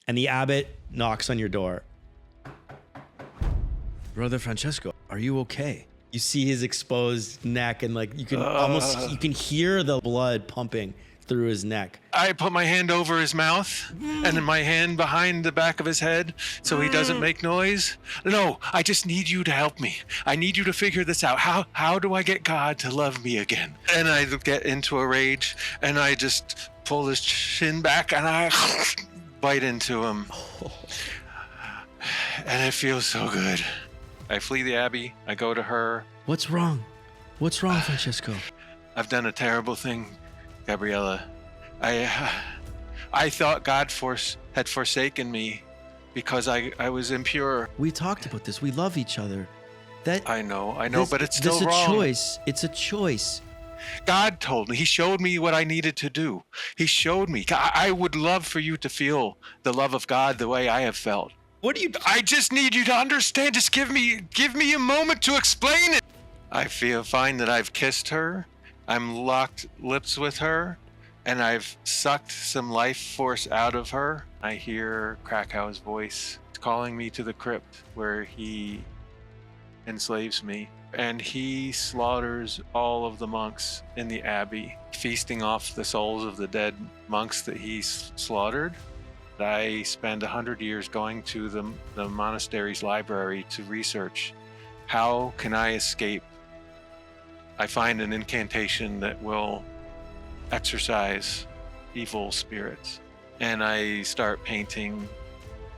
And the abbot knocks on your door. Brother Francesco, are you okay? You see his exposed neck and like you can hear the blood pumping through his neck. I put my hand over his mouth and then my hand behind the back of his head so he doesn't make noise. No, I just need you to help me. I need you to figure this out. How do I get God to love me again? And I get into a rage and I just pull his chin back and I bite into him. And it feels so good. I flee the abbey. I go to her. What's wrong? What's wrong, Francesco? I've done a terrible thing, Gabriella. I thought God had forsaken me because I was impure. We talked about this. We love each other. I know, but it's still wrong. It's a choice. It's a choice. God told me. He showed me what I needed to do. He showed me. I would love for you to feel the love of God the way I have felt. I just need you to understand. Just give me a moment to explain it. I find that I've kissed her. I'm locked lips with her. And I've sucked some life force out of her. I hear Krakow's voice calling me to the crypt where he enslaves me. And he slaughters all of the monks in the abbey, feasting off the souls of the dead monks that he slaughtered. I spend 100 years going to the monastery's library to research how can I escape. I find an incantation that will exorcise evil spirits. And I start painting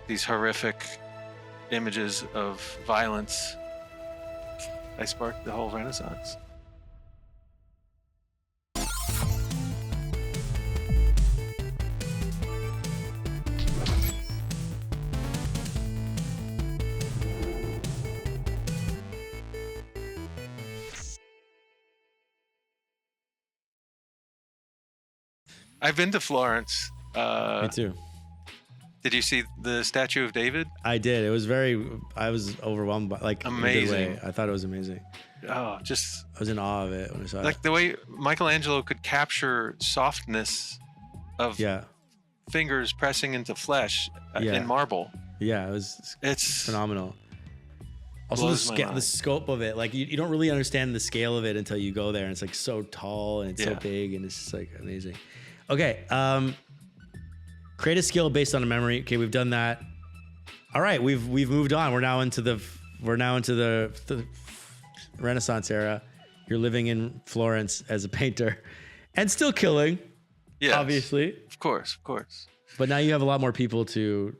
these horrific images of violence. I sparked the whole Renaissance. I've been to Florence. Me too. Did you see the statue of David? I did. I was overwhelmed by amazing. In a good way. I thought it was amazing. Oh, I was in awe of it when I saw it. Like the way Michelangelo could capture softness of fingers pressing into flesh in marble. Yeah, it's phenomenal. Also the scope of it, like you don't really understand the scale of it until you go there, and it's like so tall and it's so big and it's just like amazing. Okay, create a skill based on a memory. Okay, we've done that. All right, we've moved on. We're now into the Renaissance era. You're living in Florence as a painter, and still killing. Yes, obviously. Of course. But now you have a lot more people to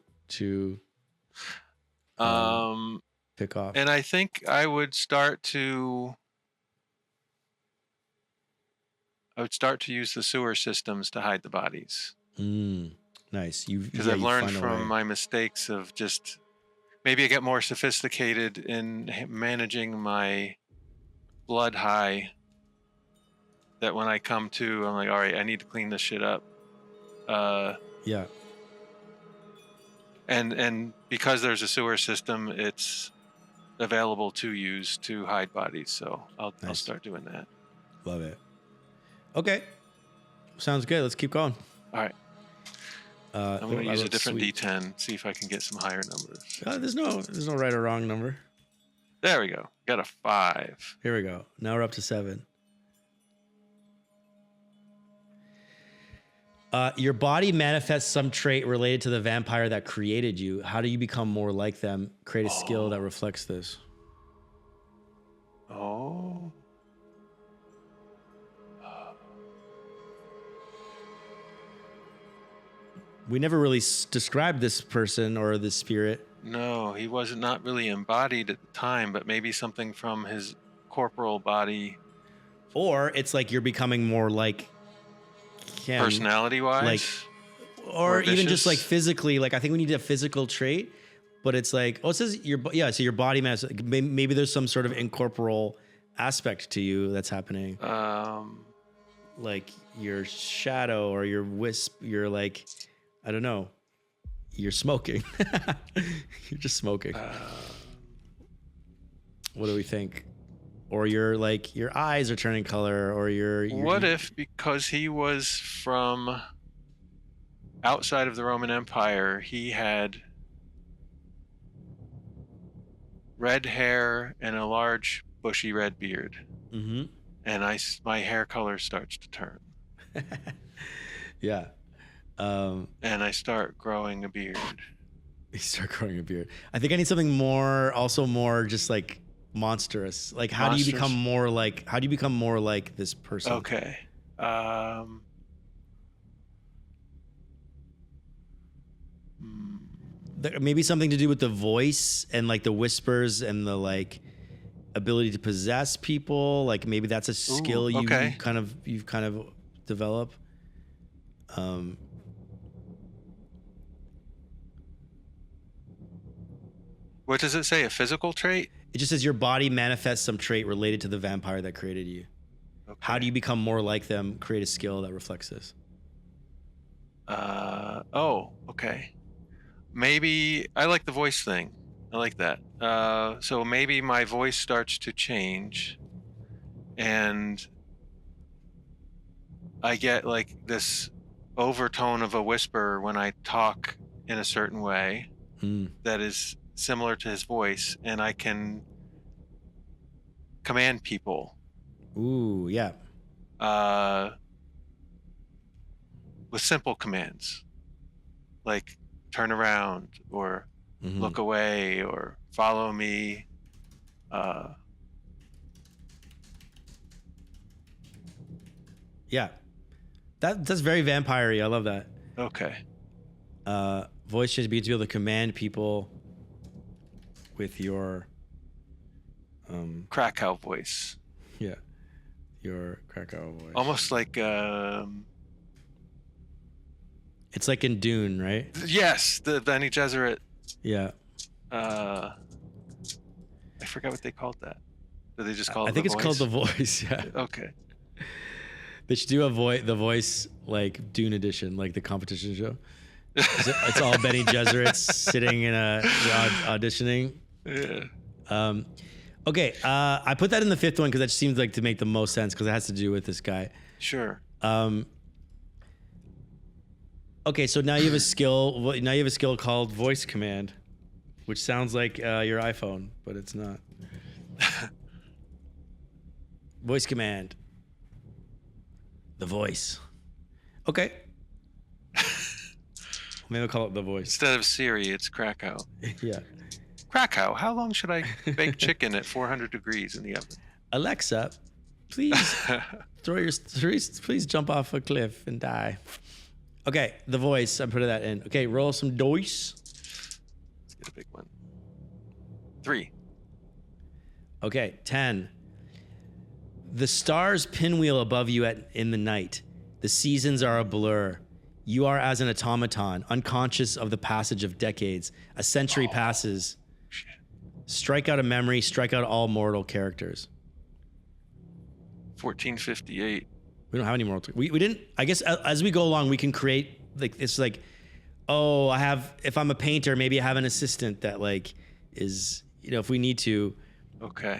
pick off. And I think I would start to use the sewer systems to hide the bodies. Nice. Because I've learned from my mistakes of just maybe I get more sophisticated in managing my blood high. That when I come to, I'm like, all right, I need to clean this shit up. And because there's a sewer system, it's available to use to hide bodies. So I'll start doing that. Love it. Okay. Sounds good. Let's keep going. All right. I'm going to use a different D10, see if I can get some higher numbers. There's no right or wrong number. There we go. Got a 5. Here we go. Now we're up to 7. Your body manifests some trait related to the vampire that created you. How do you become more like them? Create a skill that reflects this. Oh. We never really described this person or this spirit. No, he was not really embodied at the time, but maybe something from his corporal body. Or it's like you're becoming more like him. Personality-wise? Or even just like physically. Like I think we need a physical trait, but it's like, it says so your body mass, maybe there's some sort of incorporeal aspect to you that's happening. Like your shadow or your wisp, you're like, I don't know. You're smoking. You're just smoking. What do we think? Or you're like, your eyes are turning color, or you're what if because he was from outside of the Roman Empire, he had red hair and a large bushy red beard. Mm-hmm. And my hair color starts to turn. Yeah. And I start growing a beard. You start growing a beard. I think I need something more, also more just like monstrous. Like how do you become more like this person? Okay. Maybe something to do with the voice and like the whispers and the like ability to possess people. Like maybe that's a skill you've kind of developed. What does it say? A physical trait? It just says your body manifests some trait related to the vampire that created you. Okay. How do you become more like them? Create a skill that reflects this. Okay. Maybe I like the voice thing. I like that. So maybe my voice starts to change and I get like this overtone of a whisper when I talk in a certain way that is similar to his voice, and I can command people. Ooh, yeah. With simple commands, like turn around or look away or follow me. Yeah. That's very vampire-y. I love that. Okay. Voice change be to be able to command people with your Krakow voice. Yeah. Your Krakow voice. Almost like it's like in Dune, right? Yes, the Bene Gesserit. Yeah. I forgot what they called that. Did they just call it I think the it's voice? called The Voice, yeah. Okay. They should do the voice like Dune edition, like the competition show. It's all Bene Gesserits sitting in auditioning. Yeah. Okay. I put that in the fifth one because that seems like to make the most sense because it has to do with this guy. Sure. Okay, so now you have a skill. Now you have a skill called voice command, which sounds like your iPhone, but it's not. Voice command. The voice. Okay. Maybe I'll call it the voice. Instead of Siri, it's Krakow. Yeah. Krakow, how long should I bake chicken at 400 degrees in the oven? Alexa, please please jump off a cliff and die. Okay, the voice. I'm putting that in. Okay, roll some dice. Let's get a big one. 3. Okay, 10. The stars pinwheel above you in the night. The seasons are a blur. You are as an automaton, unconscious of the passage of decades. A century passes. Shit. Strike out a memory. Strike out all mortal characters. 1458. We don't have any mortal. We didn't. I guess as we go along, we can create like it's like, oh, if I'm a painter, maybe I have an assistant that like is if we need to. Okay.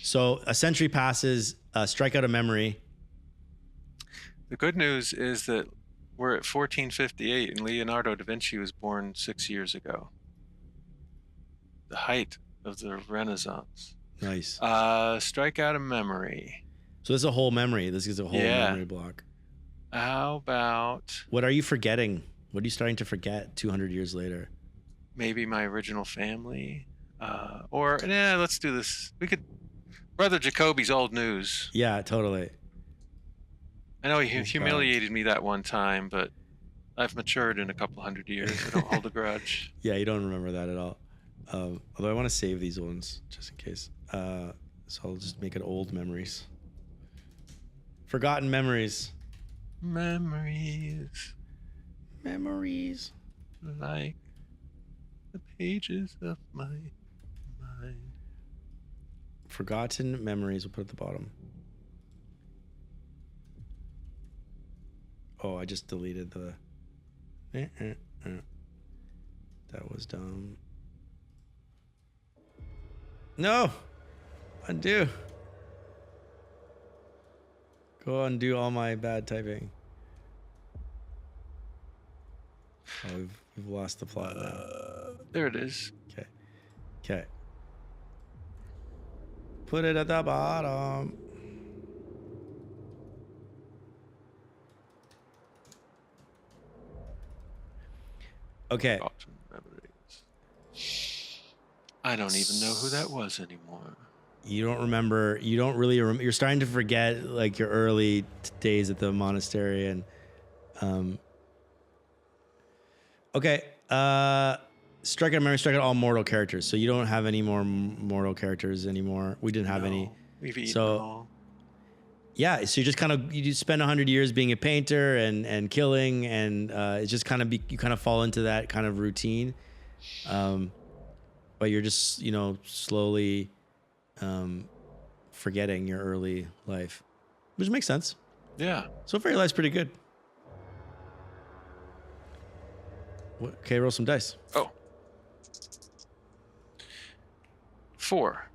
So a century passes. Strike out a memory. The good news is that we're at 1458 and Leonardo da Vinci was born 6 years ago. The height of the Renaissance. Nice. Strike out a memory. So this is a whole memory. This is a whole memory block. How about... What are you forgetting? What are you starting to forget 200 years later? Maybe my original family. Let's do this. We could... Brother Jacoby's old news. Yeah, totally. I know he humiliated me that one time, but I've matured in a couple hundred years. I don't hold a grudge. Yeah, you don't remember that at all. Although I want to save these ones just in case. So I'll just make it old memories. Forgotten memories. Memories. Like the pages of my mind. Forgotten memories. We'll put at the bottom. Oh, I just deleted the... That was dumb. No! Undo. Go undo all my bad typing. Oh, we've lost the plot now. There it is. Okay. Put it at the bottom. Okay. I don't even know who that was anymore. You don't remember. You don't really remember. You're starting to forget like your early days at the monastery and. Okay. Strike out memory. Strike out all mortal characters. So you don't have any more mortal characters anymore. We didn't have any. We've eaten so. All. Yeah. So you just kind of you spend 100 years being a painter and killing and it's just kind of you kind of fall into that kind of routine. But you're just slowly forgetting your early life, which makes sense. Yeah. So far your life's pretty good. Okay, roll some dice. Oh. 4.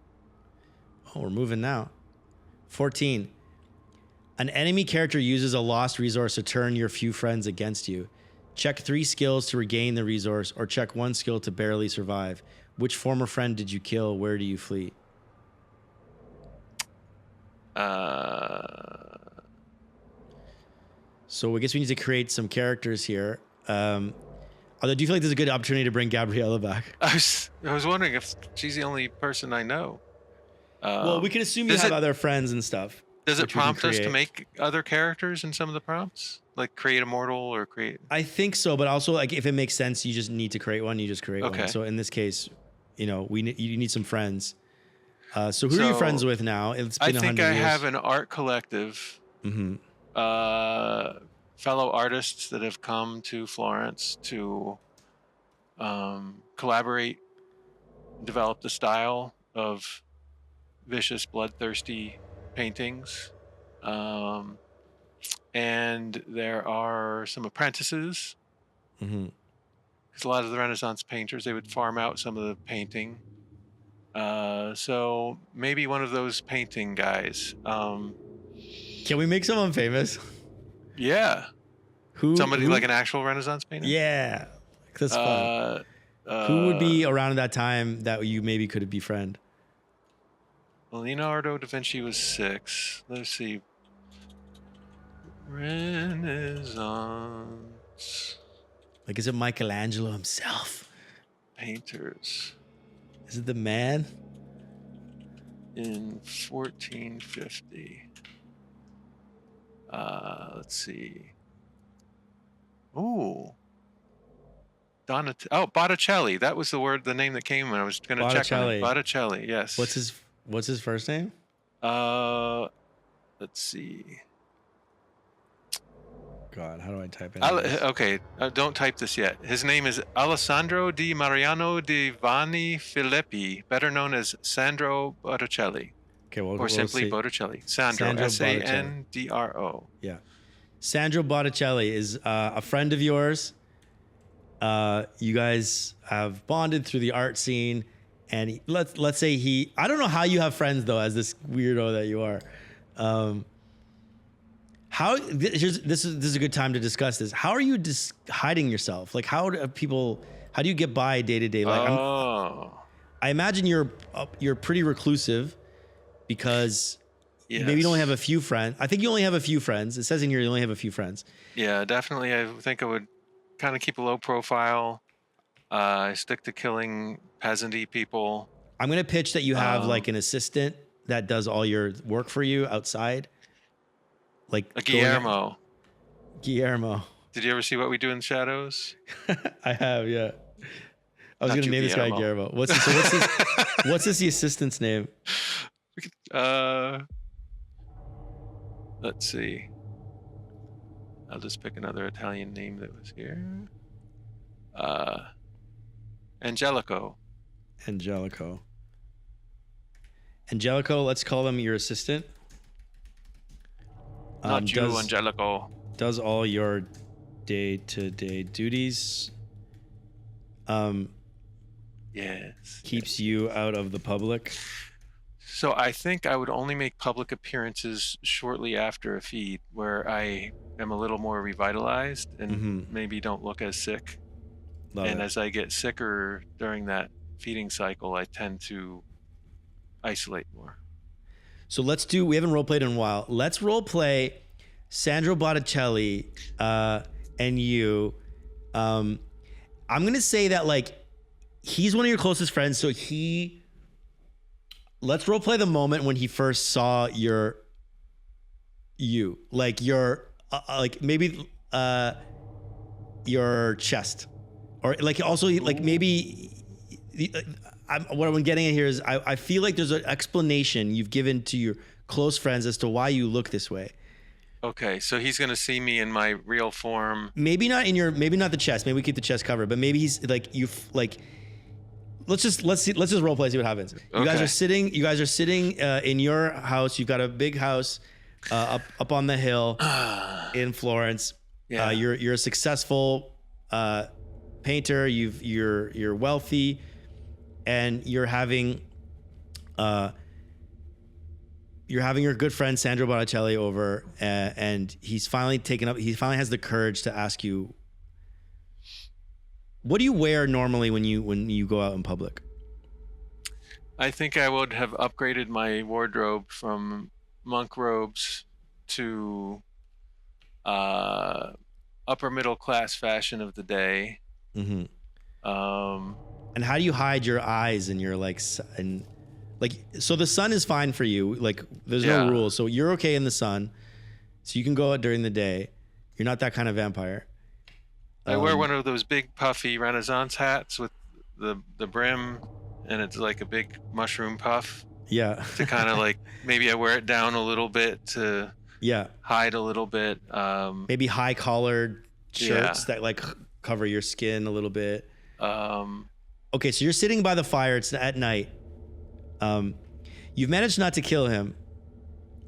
Oh, we're moving now. 14. An enemy character uses a lost resource to turn your few friends against you. Check 3 skills to regain the resource, or check 1 skill to barely survive. Which former friend did you kill? Where do you flee? So I guess we need to create some characters here. Although, do you feel like there's a good opportunity to bring Gabriella back? I was wondering if she's the only person I know. Well, we can assume you have other friends and stuff. Does it prompt us to make other characters in some of the prompts? Like create a mortal or create... I think so, but also like if it makes sense, you just need to create one, you just create one. So in this case, you need some friends. So who are you friends with now? It's been 100 years. I have an art collective. Mm-hmm. Fellow artists that have come to Florence to collaborate, develop the style of vicious, bloodthirsty paintings. And there are some apprentices. Mm-hmm. Because a lot of the Renaissance painters, they would farm out some of the painting. So maybe one of those painting guys. Can we make someone famous? Yeah. Somebody like an actual Renaissance painter? Yeah. That's fun. Who would be around at that time that you maybe could befriend? Leonardo da Vinci was 6. Let's see. Renaissance. Like, is it Michelangelo himself? Painters. Is it the man? In 1450. Let's see. Ooh. Botticelli. That was the name that came when I was going to check on it. Botticelli, yes. What's his first name? Let's see. God, how do I type in? Okay, don't type this yet. His name is Alessandro di Mariano di Vanni Filippi, better known as Sandro Botticelli. Okay, or simply Botticelli. Sandro Sandro. Yeah. Sandro Botticelli is a friend of yours. You guys have bonded through the art scene, and let's say I don't know how you have friends though, as this weirdo that you are. This is a good time to discuss this. How are you hiding yourself? Like, how do you get by day to day? Like, I imagine you're pretty reclusive because maybe you only have a few friends. I think you only have a few friends. It says in here you only have a few friends. Yeah, definitely. I think I would kind of keep a low profile. I stick to killing peasant-y people. I'm going to pitch that you have like an assistant that does all your work for you outside. Like a Guillermo. Guillermo. Did you ever see What We Do in the Shadows? I have, yeah. I was going to name this guy Guillermo. What's the assistant's name? Let's see. I'll just pick another Italian name that was here. Angelico. Angelico, let's call him your assistant. Not you, Angelico. Does all your day-to-day duties. Yes. Keeps you out of the public. So I think I would only make public appearances shortly after a feed where I am a little more revitalized and maybe don't look as sick. And as I get sicker during that feeding cycle, I tend to isolate more. So we haven't role played in a while. Let's role play Sandro Botticelli and you. I'm going to say that like he's one of your closest friends. So let's role play the moment when he first saw like like maybe your chest, or like also like maybe what I'm getting at here is I feel like there's an explanation you've given to your close friends as to why you look this way. Okay, so he's gonna see me in my real form. Maybe not the chest. Maybe we keep the chest covered, but maybe he's like let's just role play, see what happens. Okay. You guys are sitting in your house. You've got a big house up on the hill in Florence. Yeah. You're a successful painter. You're wealthy, and you're having your good friend Sandro Botticelli over, and he's finally has the courage to ask you, what do you wear normally when you go out in public? I think I would have upgraded my wardrobe from monk robes to upper middle class fashion of the day. Mm-hmm. And how do you hide your eyes and your so the sun is fine for you. Like there's no rules. So you're okay in the sun. So you can go out during the day. You're not that kind of vampire. I wear one of those big puffy Renaissance hats with the brim, and it's like a big mushroom puff. Yeah. To kind of like, maybe I wear it down a little bit to hide a little bit. Maybe high collared shirts that like cover your skin a little bit. Okay, so you're sitting by the fire. It's at night. You've managed not to kill him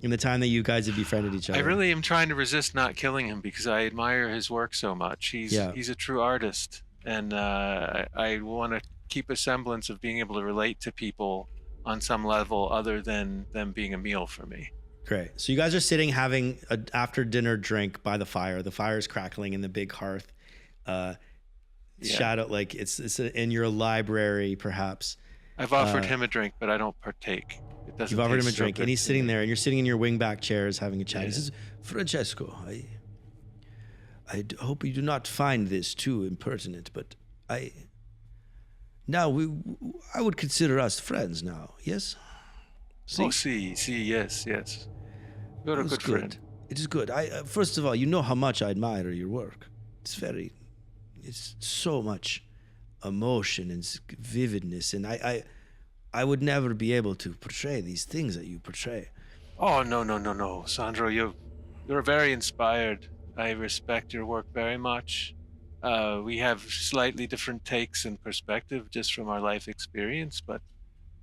in the time that you guys have befriended each other. I really am trying to resist not killing him because I admire his work so much. He's a true artist, and I want to keep a semblance of being able to relate to people on some level other than them being a meal for me. Great. So you guys are sitting having an after dinner drink by the fire. The fire is crackling in the big hearth. Shadow, like it's in your library, perhaps. I've offered him a drink, but I don't partake. You've offered him a drink, and he's sitting there, and you're sitting in your wingback chairs having a chat. He says, "Francesco, I hope you do not find this too impertinent, but I would consider us friends now. Yes? Yes. You're a good friend. It is good. First of all, you know how much I admire your work. It's so much emotion and vividness, and I would never be able to portray these things that you portray." Oh, no, Sandro, you're very inspired. I respect your work very much. We have slightly different takes and perspective just from our life experience, but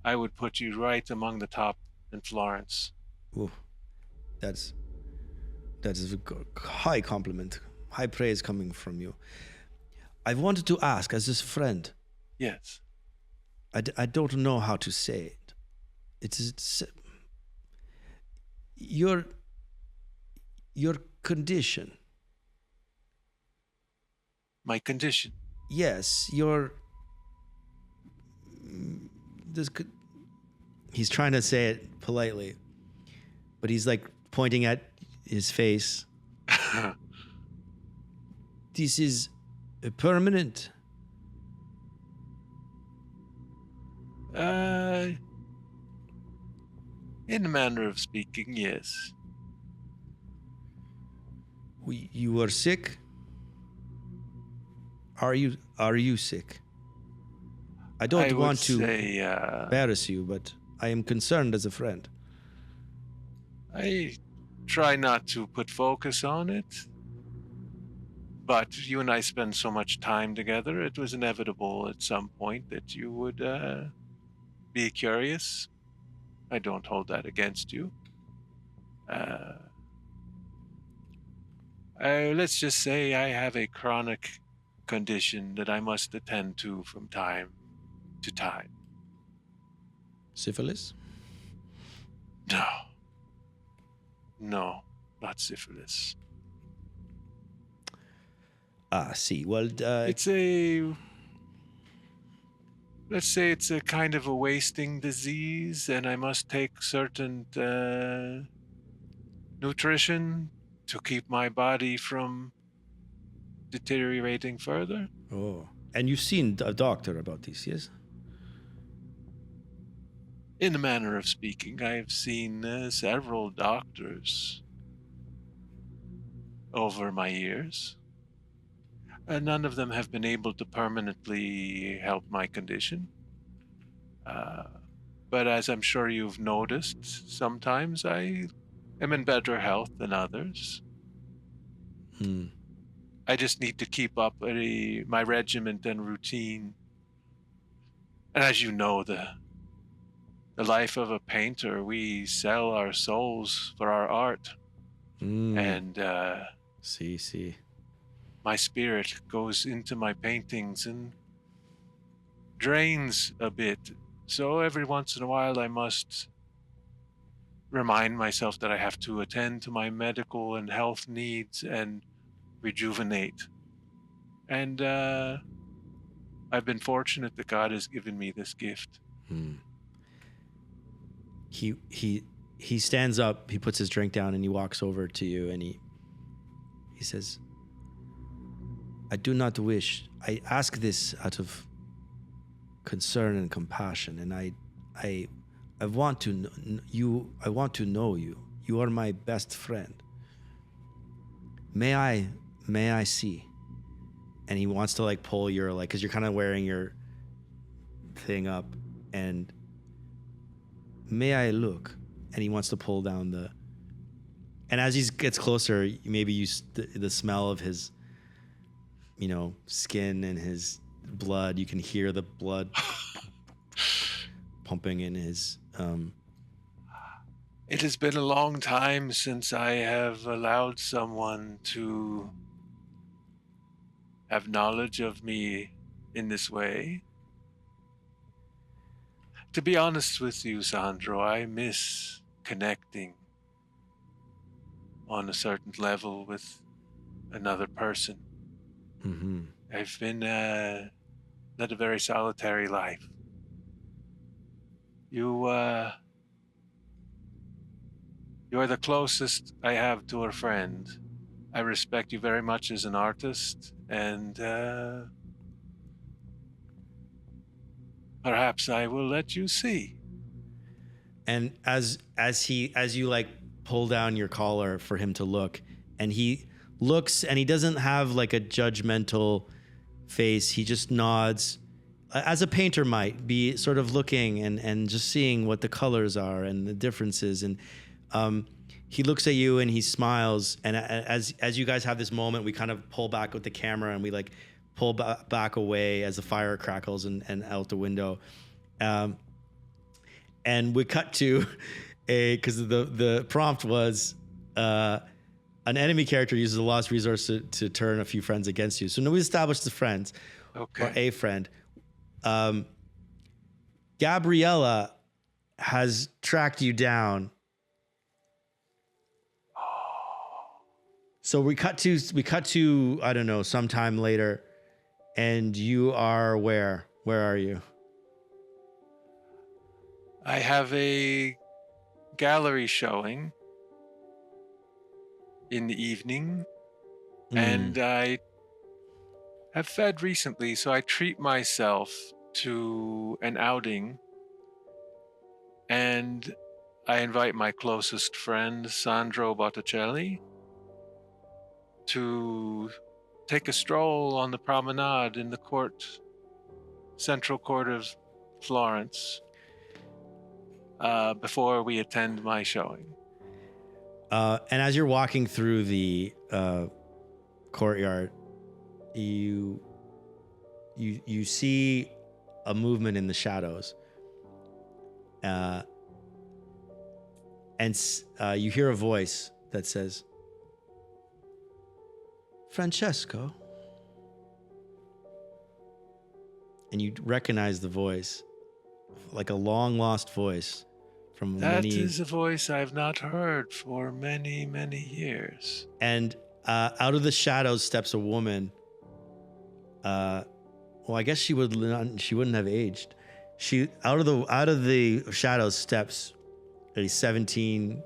I would put you right among the top in Florence. Ooh, that is a high compliment, high praise coming from you. I wanted to ask, as a friend. Yes. I don't know how to say it. It's your condition. My condition. Yes, he's trying to say it politely, but he's like pointing at his face. This is permanent. In a manner of speaking, yes. You are sick? Are you sick? I don't want to embarrass you, but I am concerned as a friend. I try not to put focus on it, but you and I spend so much time together, it was inevitable at some point that you would be curious. I don't hold that against you. Let's just say I have a chronic condition that I must attend to from time to time. Syphilis? No, not syphilis. See. Well, it's a let's say it's a kind of a wasting disease, and I must take certain nutrition to keep my body from deteriorating further. Oh, and you've seen a doctor about this, yes? In a manner of speaking, I have seen several doctors over my years. None of them have been able to permanently help my condition. But as I'm sure you've noticed, sometimes I am in better health than others. I just need to keep up my regiment and routine. And as you know, the life of a painter, we sell our souls for our art. And see. My spirit goes into my paintings and drains a bit. So every once in a while I must remind myself that I have to attend to my medical and health needs and rejuvenate. And I've been fortunate that God has given me this gift. He stands up, he puts his drink down, and he walks over to you, and he says, I do not wish, I ask this out of concern and compassion, and I want to know you. You are my best friend. May I see? And he wants to like pull your like, cause you're kind of wearing your thing up, and may I look? And he wants to pull down and as he gets closer, maybe the smell of his, skin and his blood, you can hear the blood pumping in his, It has been a long time since I have allowed someone to have knowledge of me in this way. To be honest with you, Sandro, I miss connecting on a certain level with another person. I've been led a very solitary life. You are the closest I have to a friend. I respect you very much as an artist, and perhaps I will let you see. And as you like pull down your collar for him to look, and he looks, and he doesn't have like a judgmental face. He just nods, as a painter might be, sort of looking and just seeing what the colors are and the differences. And he looks at you and he smiles. And as you guys have this moment, we kind of pull back with the camera, and we like pull back away as the fire crackles and out the window. And we cut to because the prompt was an enemy character uses a lost resource to turn a few friends against you. So now we established the friends, okay, or a friend. Gabriella has tracked you down. So we cut to I don't know, sometime later, and you are where? Where are you? I have a gallery showing in the evening, and I have fed recently, so I treat myself to an outing, and I invite my closest friend, Sandro Botticelli, to take a stroll on the promenade in the central court of Florence, before we attend my showing. And as you're walking through the courtyard, you see a movement in the shadows, and you hear a voice that says, Francesco. And you recognize the voice, like a long lost voice from That is a voice I've not heard for many, many years. And out of the shadows steps a woman. Well, I guess she wouldn't have aged. She out of the shadows steps a 17.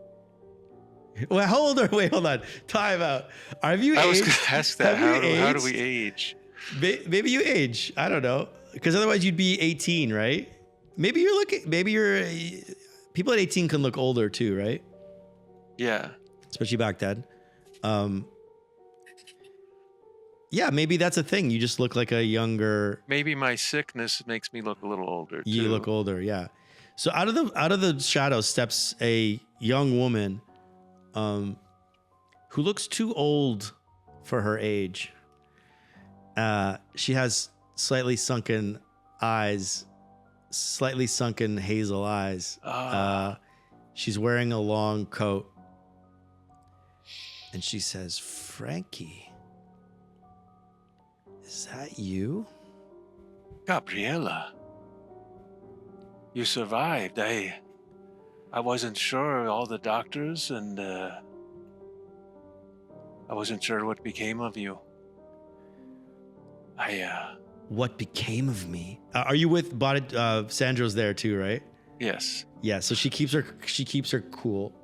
Well, how old are? Wait, hold on. Time out. Have you aged? I was going to ask that. How do we age? Maybe you age. I don't know. Because otherwise you'd be 18, right? Maybe you're people at 18 can look older too, right? Yeah. Especially back then. Yeah, maybe that's a thing. You just look like a younger. Maybe my sickness makes me look a little older too. You look older, yeah. So out of the shadows steps a young woman, who looks too old for her age. She has slightly sunken eyes, slightly sunken hazel eyes. She's wearing a long coat, and she says, "Frankie. Is that you?" Gabriella, you survived. I wasn't sure, all the doctors, and I wasn't sure what became of you. What became of me? Are you with Sandro's there too, right? Yes. Yeah, so she keeps her cool.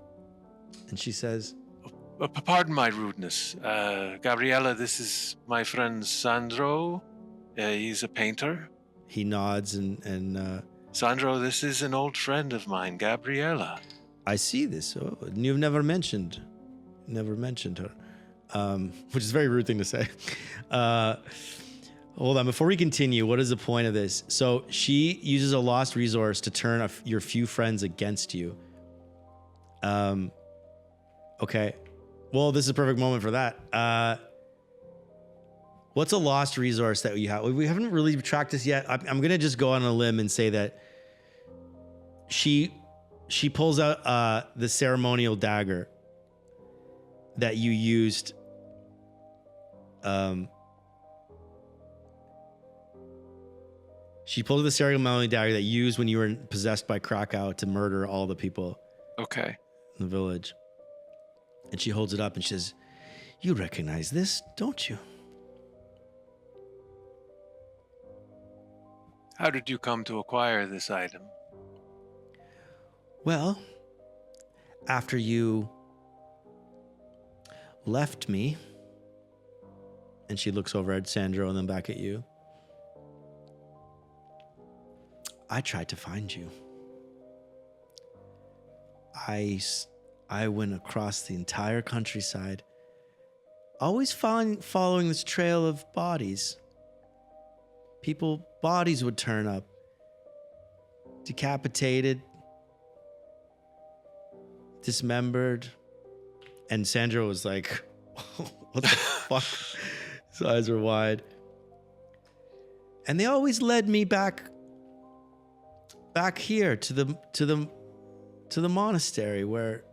And she says, Pardon my rudeness. Gabriella, this is my friend Sandro. He's a painter. He nods and Sandro, this is an old friend of mine, Gabriella. I see this. Oh, you've never mentioned her. Which is a very rude thing to say. Hold on, before we continue, what is the point of this? So she uses a lost resource to turn your few friends against you. Okay. Well, this is a perfect moment for that. What's a lost resource that you have? We haven't really tracked this yet. I'm going to just go on a limb and say that she pulls out the ceremonial dagger that you used. She pulled the ceremonial dagger that you used when you were possessed by Krakow to murder all the people. Okay. In the village. And she holds it up and she says, "You recognize this, don't you?" How did you come to acquire this item? Well, after you left me, and she looks over at Sandro and then back at you, I tried to find you. I went across the entire countryside, always following this trail of bodies. Bodies would turn up, decapitated, dismembered. And Sandro was like, what the fuck? His eyes were wide. And they always led me back here to the monastery where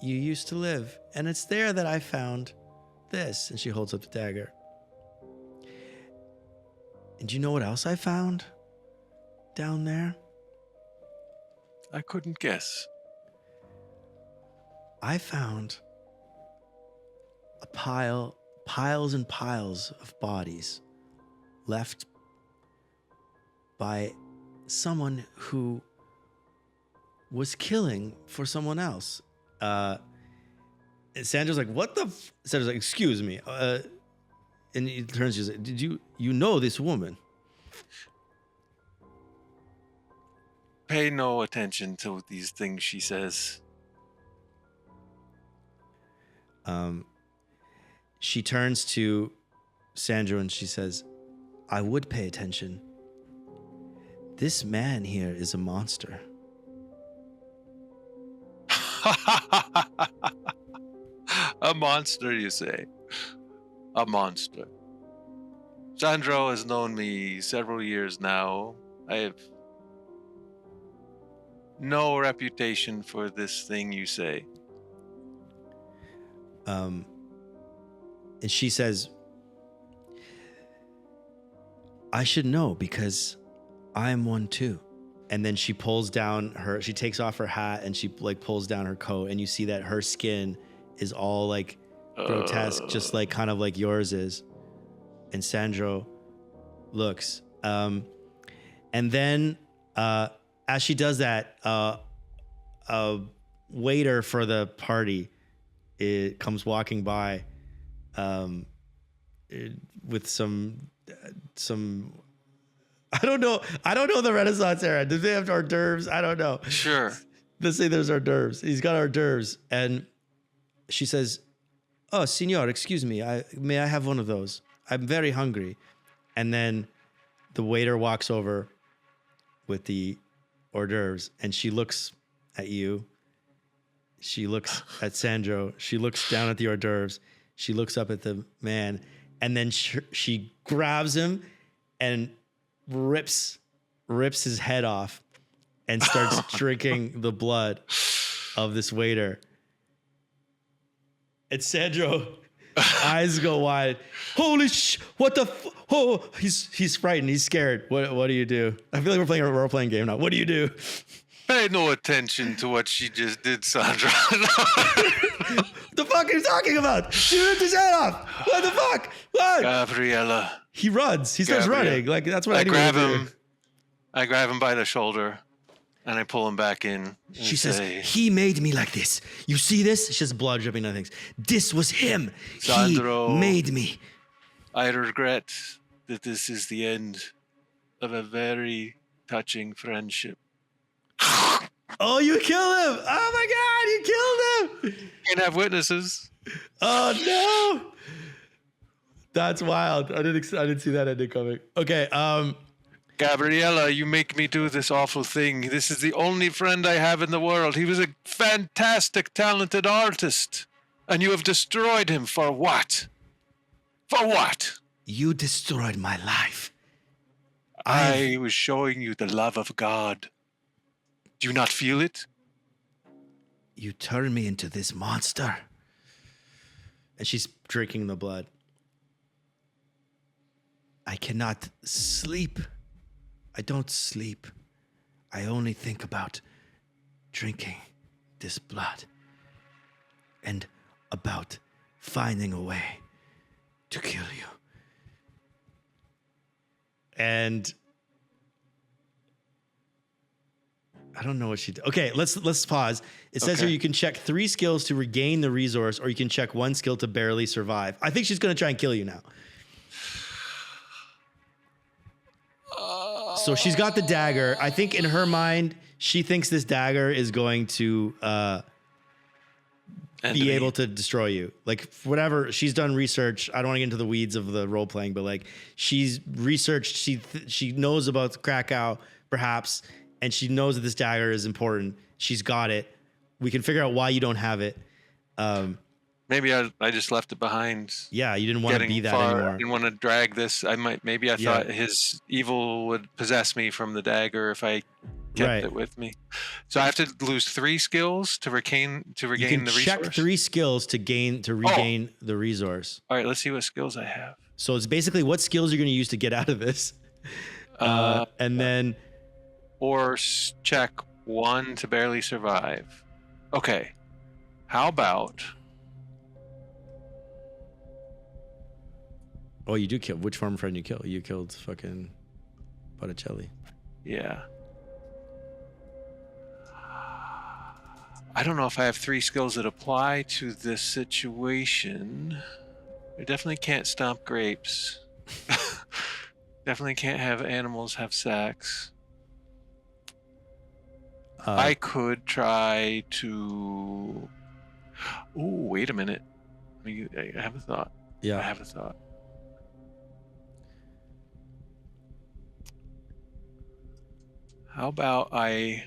you used to live. And it's there that I found this. And she holds up the dagger. And do you know what else I found down there? I couldn't guess. I found piles and piles of bodies left by someone who was killing for someone else. And Sandra's like, "What the?" Sandra's like, "Excuse me." And he turns to you and says, "Did you know this woman?" Pay no attention to these things she says. She turns to Sandro and she says, "I would pay attention. This man here is a monster." A monster, you say? A monster. Sandro has known me several years now. I have no reputation for this thing you say. And she says, "I should know because I am one too." And then she takes off her hat and she like pulls down her coat, and you see that her skin is all like grotesque, just like kind of like yours is. And Sandro looks, and then As she does that, a waiter for the party comes walking by with some I don't know the Renaissance era. Did they have hors d'oeuvres? I don't know. Sure. Let's say there's hors d'oeuvres. He's got hors d'oeuvres, and she says, "Oh, Signor, excuse me. May I have one of those? I'm very hungry." And then the waiter walks over with the hors d'oeuvres, and she looks at you. She looks at Sandro. She looks down at the hors d'oeuvres. She looks up at the man, and then she grabs him and rips his head off and starts drinking the blood of this waiter. And Sandro, eyes go wide. Holy what the oh, he's frightened. He's scared. What do you do? I feel like we're playing a role-playing game now. What do you do? Pay no attention to what she just did, Sandra. The fuck are you talking about? She ripped his head off. What the fuck? What? Gabriella. He runs. He starts running. Like that's what I grab him. I grab him by the shoulder and I pull him back in. She says, "He made me like this. You see this?" She has blood dripping on things. "This was him. Sandro, he made me." I regret that this is the end of a very touching friendship. Oh, you killed him! Oh my God, you killed him! Can't have witnesses. Oh no! That's wild. I didn't see that ending coming. Okay, Gabriella, you make me do this awful thing. This is the only friend I have in the world. He was a fantastic, talented artist. And you have destroyed him for what? For what? You destroyed my life. I was showing you the love of God. Do you not feel it? You turned me into this monster. And she's drinking the blood. I cannot sleep. I don't sleep. I only think about drinking this blood and about finding a way to kill you. And I don't know what she did. Okay, let's pause. It says here you can check 3 skills to regain the resource, or you can check 1 skill to barely survive. I think she's going to try and kill you now. So she's got the dagger. I think in her mind, she thinks this dagger is going to be able to destroy you. Like whatever, she's done research. I don't want to get into the weeds of the role playing, but like she's researched. She knows about Krakow, perhaps, and she knows that this dagger is important. She's got it. We can figure out why you don't have it. Maybe I just left it behind. Yeah, you didn't want to be that anymore. I didn't want to drag this. I thought his evil would possess me from the dagger if I kept it with me. So I have to lose 3 skills to regain the resource. You can check 3 skills to regain the resource. All right, let's see what skills I have. So it's basically what skills you're going to use to get out of this, and then or check 1 to barely survive. Okay, how about? Oh, you do kill. Which farm friend you kill? You killed fucking Botticelli. Yeah. I don't know if I have 3 skills that apply to this situation. I definitely can't stomp grapes. Definitely can't have animals have sex. I could try to... Ooh, wait a minute. I have a thought. Yeah. I have a thought. How about I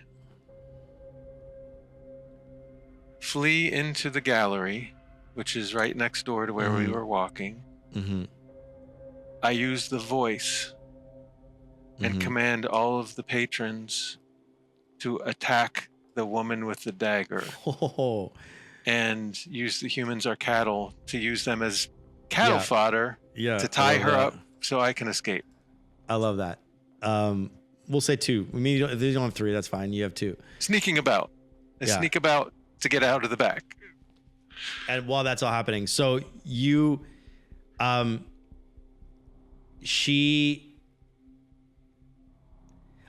flee into the gallery, which is right next door to where we were walking. Mm-hmm. I use the voice and command all of the patrons to attack the woman with the dagger. Oh. And use the humans or cattle to use them as cattle fodder to tie her up so I can escape. I love that. We'll say 2. I mean, if you don't have 3, that's fine. You have 2. Sneaking about. Sneak about to get out of the back. And while that's all happening, so you,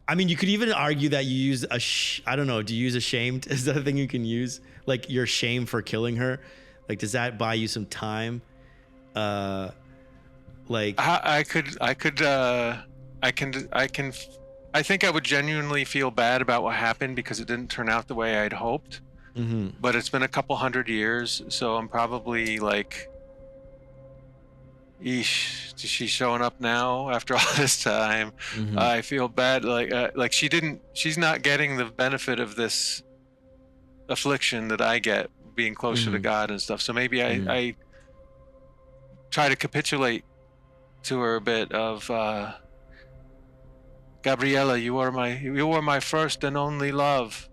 I mean, you could even argue that you use I don't know. Do you use ashamed? Is that a thing you can use? Like your shame for killing her? Like, does that buy you some time? Like I think I would genuinely feel bad about what happened because it didn't turn out the way I'd hoped. Mm-hmm. But it's been a couple hundred years, so I'm probably like, eesh, she's showing up now after all this time. Mm-hmm. I feel bad, like she's not getting the benefit of this affliction that I get being closer to God and stuff. So maybe I try to capitulate to her a bit of, Gabriella, you are my first and only love.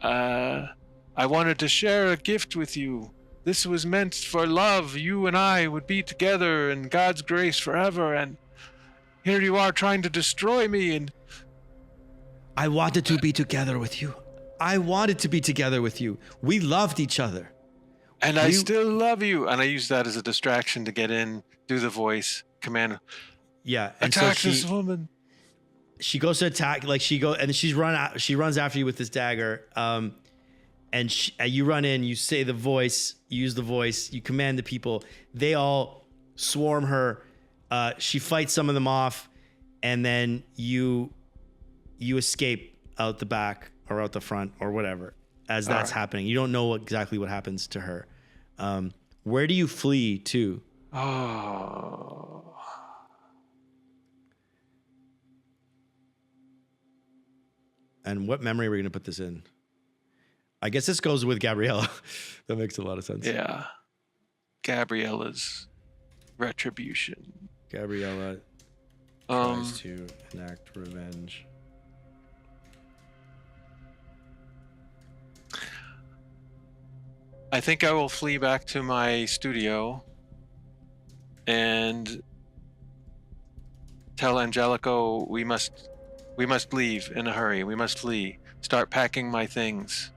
I wanted to share a gift with you. This was meant for love. You and I would be together in God's grace forever, and here you are trying to destroy me. And I wanted to be together with you. I wanted to be together with you. We loved each other. And I still love you. And I use that as a distraction to get in, do the voice, command. Yeah. And attack so this woman. She goes to attack, like she runs after you with this dagger. And you run in, you say the voice, you use the voice, you command the people. They all swarm her. She fights some of them off, and then you escape out the back or out the front or whatever as that's happening. You don't know exactly what happens to her. Where do you flee to? Oh. And what memory are we going to put this in? I guess this goes with Gabriella. That makes a lot of sense. Yeah. Gabriella's retribution. Gabriella tries to enact revenge. I think I will flee back to my studio and tell Angelico we must leave in a hurry. We must flee. Start packing my things.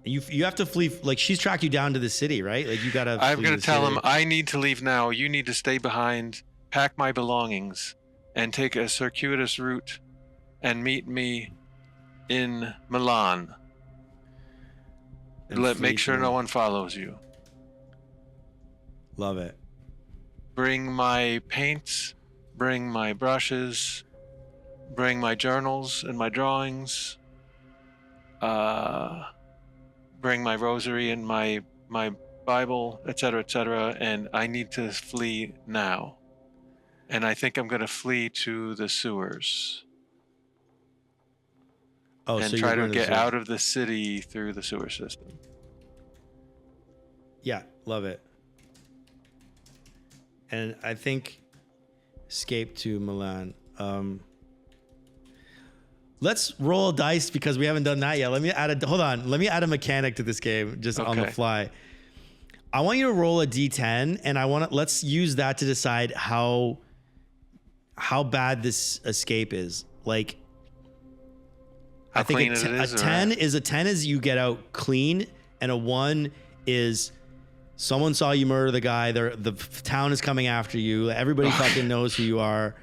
You have to flee. Like, she's tracked you down to the city, right? Like, you gotta. I'm gonna tell him I need to leave now. You need to stay behind, pack my belongings, and take a circuitous route, and meet me in Milan. Make sure no one follows you. Love it. Bring my paints. Bring my brushes. Bring my journals and my drawings. Bring my rosary and my Bible, etc., and I need to flee now. And I think I'm going to flee to the sewers. Oh, and so try to get out of the city through the sewer system. Yeah, love it. And I think escape to Milan. Let's roll dice because we haven't done that yet. Let me add a mechanic to this game just on the fly. I want you to roll a D10, and let's use that to decide how bad this escape is. Like, I think a 10 is you get out clean, and a 1 is someone saw you murder the guy. The town is coming after you. Everybody fucking knows who you are.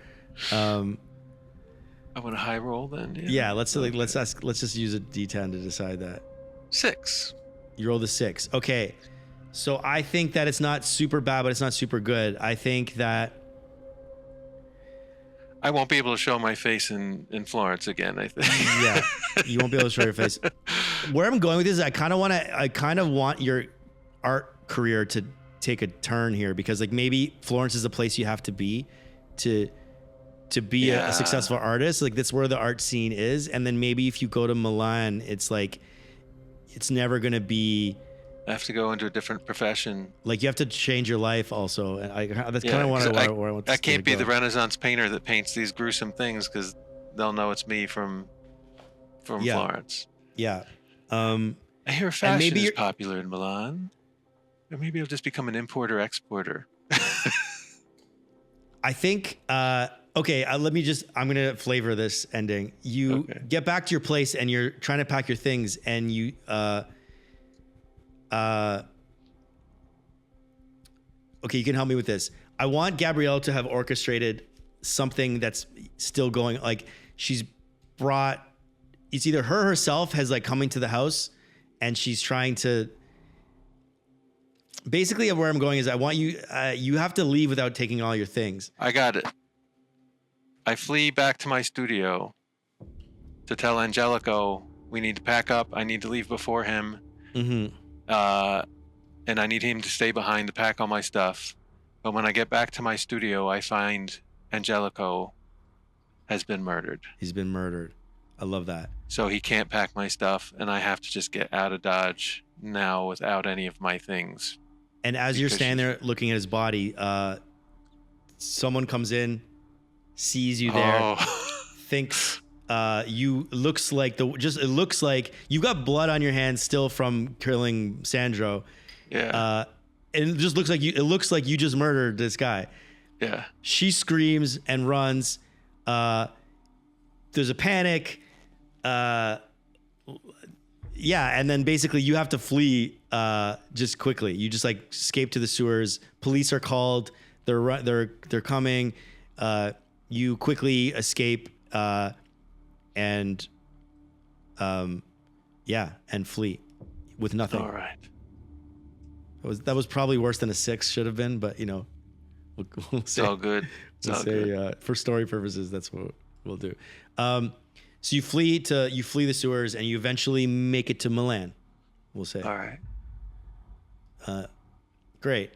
I want a high roll then. Yeah, let's just use a D10 to decide that. 6. You rolled a 6. Okay. So I think that it's not super bad, but it's not super good. I think that I won't be able to show my face in Florence again, I think. Yeah. You won't be able to show your face. Where I'm going with this is I kind of want your art career to take a turn here, because like maybe Florence is the place you have to be to be a successful artist. Like, that's where the art scene is. And then maybe if you go to Milan, it's like, it's never going to be. I have to go into a different profession. Like, you have to change your life also. And that's kind of where I want this I can't be go. the Renaissance painter that paints these gruesome things, because they'll know it's me from Florence. Yeah. I hear fashion is popular in Milan. Or maybe I'll just become an importer-exporter. I think, okay, I'm going to flavor this ending. You get back to your place and you're trying to pack your things, and you, okay, you can help me with this. I want Gabrielle to have orchestrated something that's still going. Like she's brought. It's either her herself has like coming to the house, and she's trying to. Basically, where I'm going is I want you. You have to leave without taking all your things. I got it. I flee back to my studio to tell Angelico we need to pack up. I need to leave before him. Mm-hmm. And I need him to stay behind to pack all my stuff. But when I get back to my studio, I find Angelico has been murdered. He's been murdered. I love that. So he can't pack my stuff, and I have to just get out of Dodge now without any of my things. And as you're standing there looking at his body, someone comes in, sees you there, thinks you looks like it looks like you got blood on your hands still from killing Sandro. Yeah. And it just looks like you just murdered this guy. Yeah. She screams and runs. There's a panic. Yeah, and then basically you have to flee just quickly. You just like escape to the sewers. Police are called. They're coming. You quickly escape and flee with nothing. All right. That was probably worse than a 6 should have been, but we'll say, it's all good. For story purposes, that's what we'll do. So you flee the sewers and you eventually make it to Milan. We'll say. All right. Great.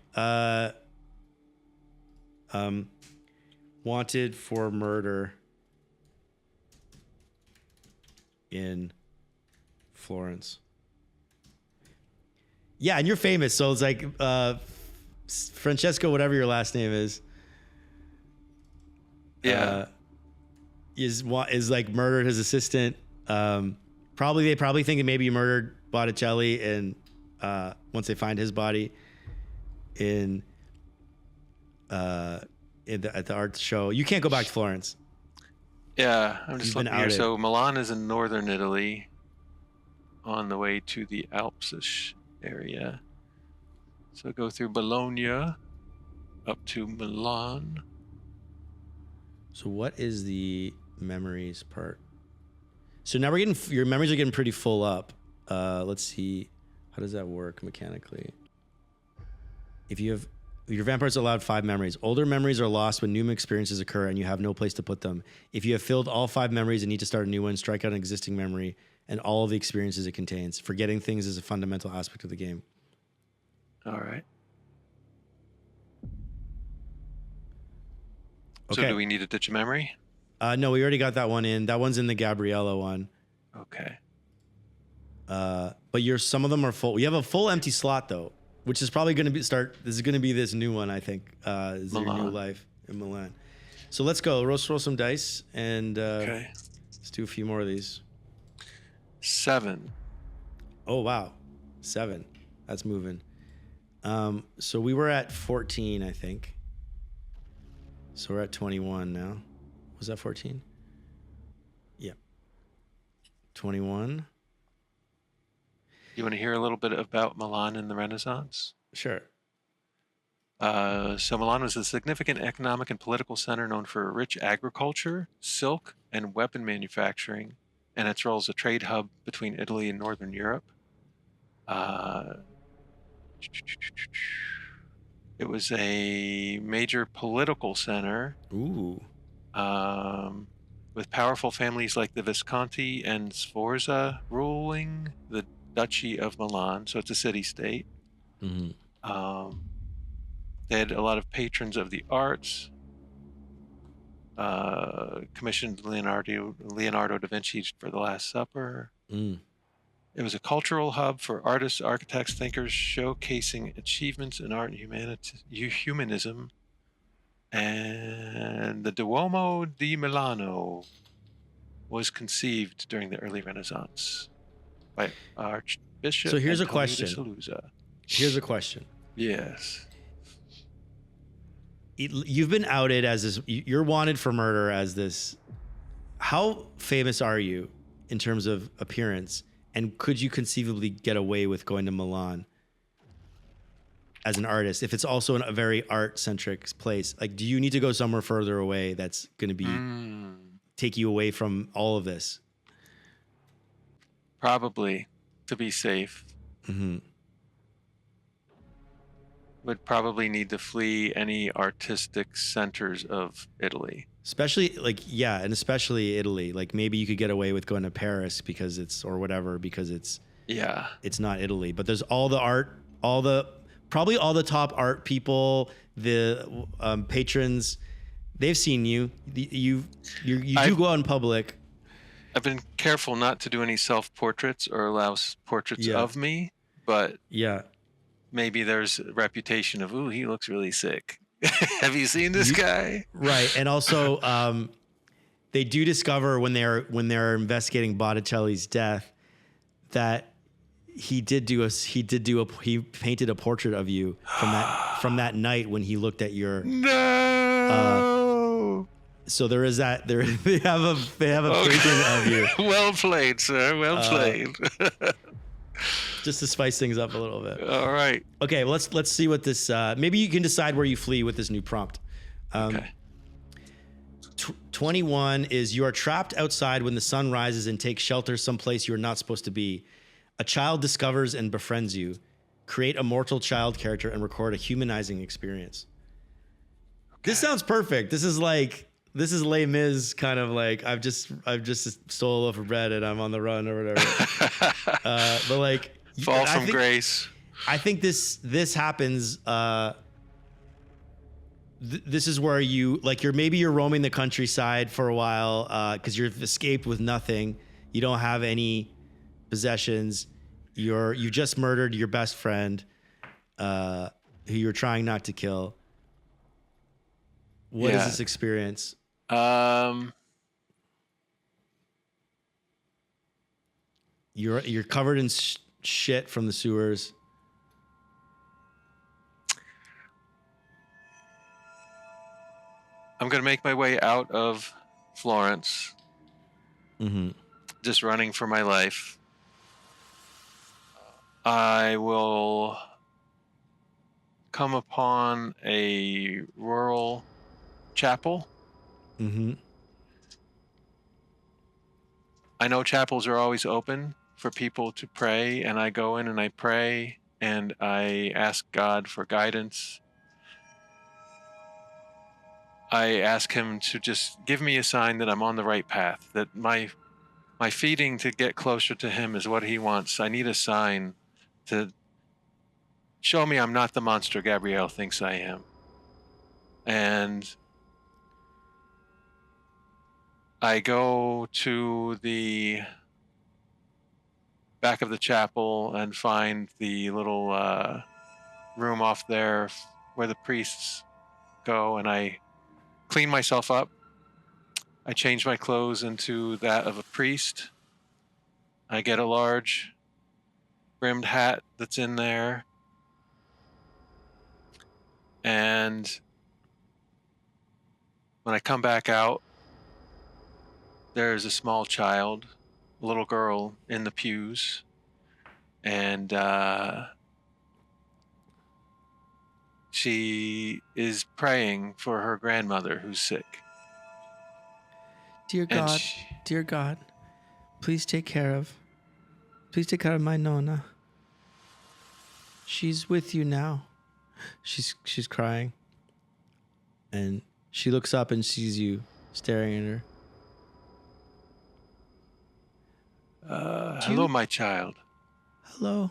Wanted for murder in Florence. Yeah, and you're famous, so it's like Francesco, whatever your last name is. Yeah. Is like murdered his assistant. They probably think maybe he murdered Botticelli, and once they find his body at the art show, you can't go back to Florence. Yeah, I'm just looking here. Outed. So Milan is in northern Italy, on the way to the Alps-ish area. So go through Bologna, up to Milan. So what is the memories part? So now your memories are getting pretty full up. Let's see, how does that work mechanically? If your vampires are allowed 5 memories. Older memories are lost when new experiences occur and you have no place to put them. If you have filled all 5 memories and need to start a new one, strike out an existing memory and all of the experiences it contains. Forgetting things is a fundamental aspect of the game. All right. Okay. So do we need to ditch a memory? No, we already got that one in. That one's in the Gabriella one. Okay. But some of them are full. We have a full empty slot though, which is probably going to this is going to be this new one, I think. Is your new life in Milan. So let's go. Roll some dice and okay. Let's do a few more of these. 7. Oh wow, 7. That's moving. So we were at 14, I think. So we're at 21 now. Was that 14? Yeah. 21. You want to hear a little bit about Milan in the Renaissance? Sure. So Milan was a significant economic and political center known for rich agriculture, silk, and weapon manufacturing, and its role as a trade hub between Italy and Northern Europe. It was a major political center. Ooh. With powerful families like the Visconti and Sforza ruling the Duchy of Milan, so it's a city-state. Mm-hmm. They had a lot of patrons of the arts. Commissioned Leonardo da Vinci for The Last Supper. Mm. It was a cultural hub for artists, architects, thinkers, showcasing achievements in art and humanism. And the Duomo di Milano was conceived during the early Renaissance by Archbishop. So here's Antonio a question. de Saluzzo. Here's a question. Yes. You've been outed as this. You're wanted for murder as this. How famous are you in terms of appearance? And could you conceivably get away with going to Milan? as an artist, if it's also in a very art-centric place, like, do you need to go somewhere further away that's going to be take you away from all of this? Probably, to be safe. Mm-hmm. Would probably need to flee any artistic centers of Italy. Especially especially Italy. Like, maybe you could get away with going to Paris because it's not Italy. But there's all the art, probably all the top art people, the patrons. They've seen you. You do go out in public. I've been careful not to do any self-portraits or allow portraits of me, but maybe there's a reputation of, ooh, he looks really sick. Have you seen this guy? Right. And also, they do discover when they're investigating Botticelli's death that he painted a portrait of you from that night when he looked at your so there is that. They have a painting of you. Well played, sir. Well played. Just to spice things up a little bit. All right. Okay. Well, let's see what this. Maybe you can decide where you flee with this new prompt. Okay. 21 is you are trapped outside when the sun rises and take shelter someplace you are not supposed to be. A child discovers and befriends you. Create a mortal child character and record a humanizing experience. Okay. This sounds perfect. This is Les Mis kind of like I've just stole a loaf of bread and I'm on the run or whatever. But like fall from grace. I think this happens. This is where you're roaming the countryside for a while because you've escaped with nothing. You don't have any possessions. You just murdered your best friend, who you're trying not to kill. What is this experience? You're covered in shit from the sewers. I'm gonna make my way out of Florence. Mm-hmm. Just running for my life. I will come upon a rural chapel. Mm-hmm. I know chapels are always open for people to pray, and I go in and I pray and I ask God for guidance. I ask him to just give me a sign that I'm on the right path, that my feeding to get closer to him is what he wants. I need a sign to show me I'm not the monster Gabrielle thinks I am. And I go to the back of the chapel and find the little room off there where the priests go, and I clean myself up. I change my clothes into that of a priest. I get a large brimmed hat that's in there. And when I come back out, there's a small child, a little girl in the pews, and she is praying for her grandmother who's sick. Dear God, please take care of my Nonna. She's with you now. She's crying. And she looks up and sees you staring at her. Hello, my child. Hello.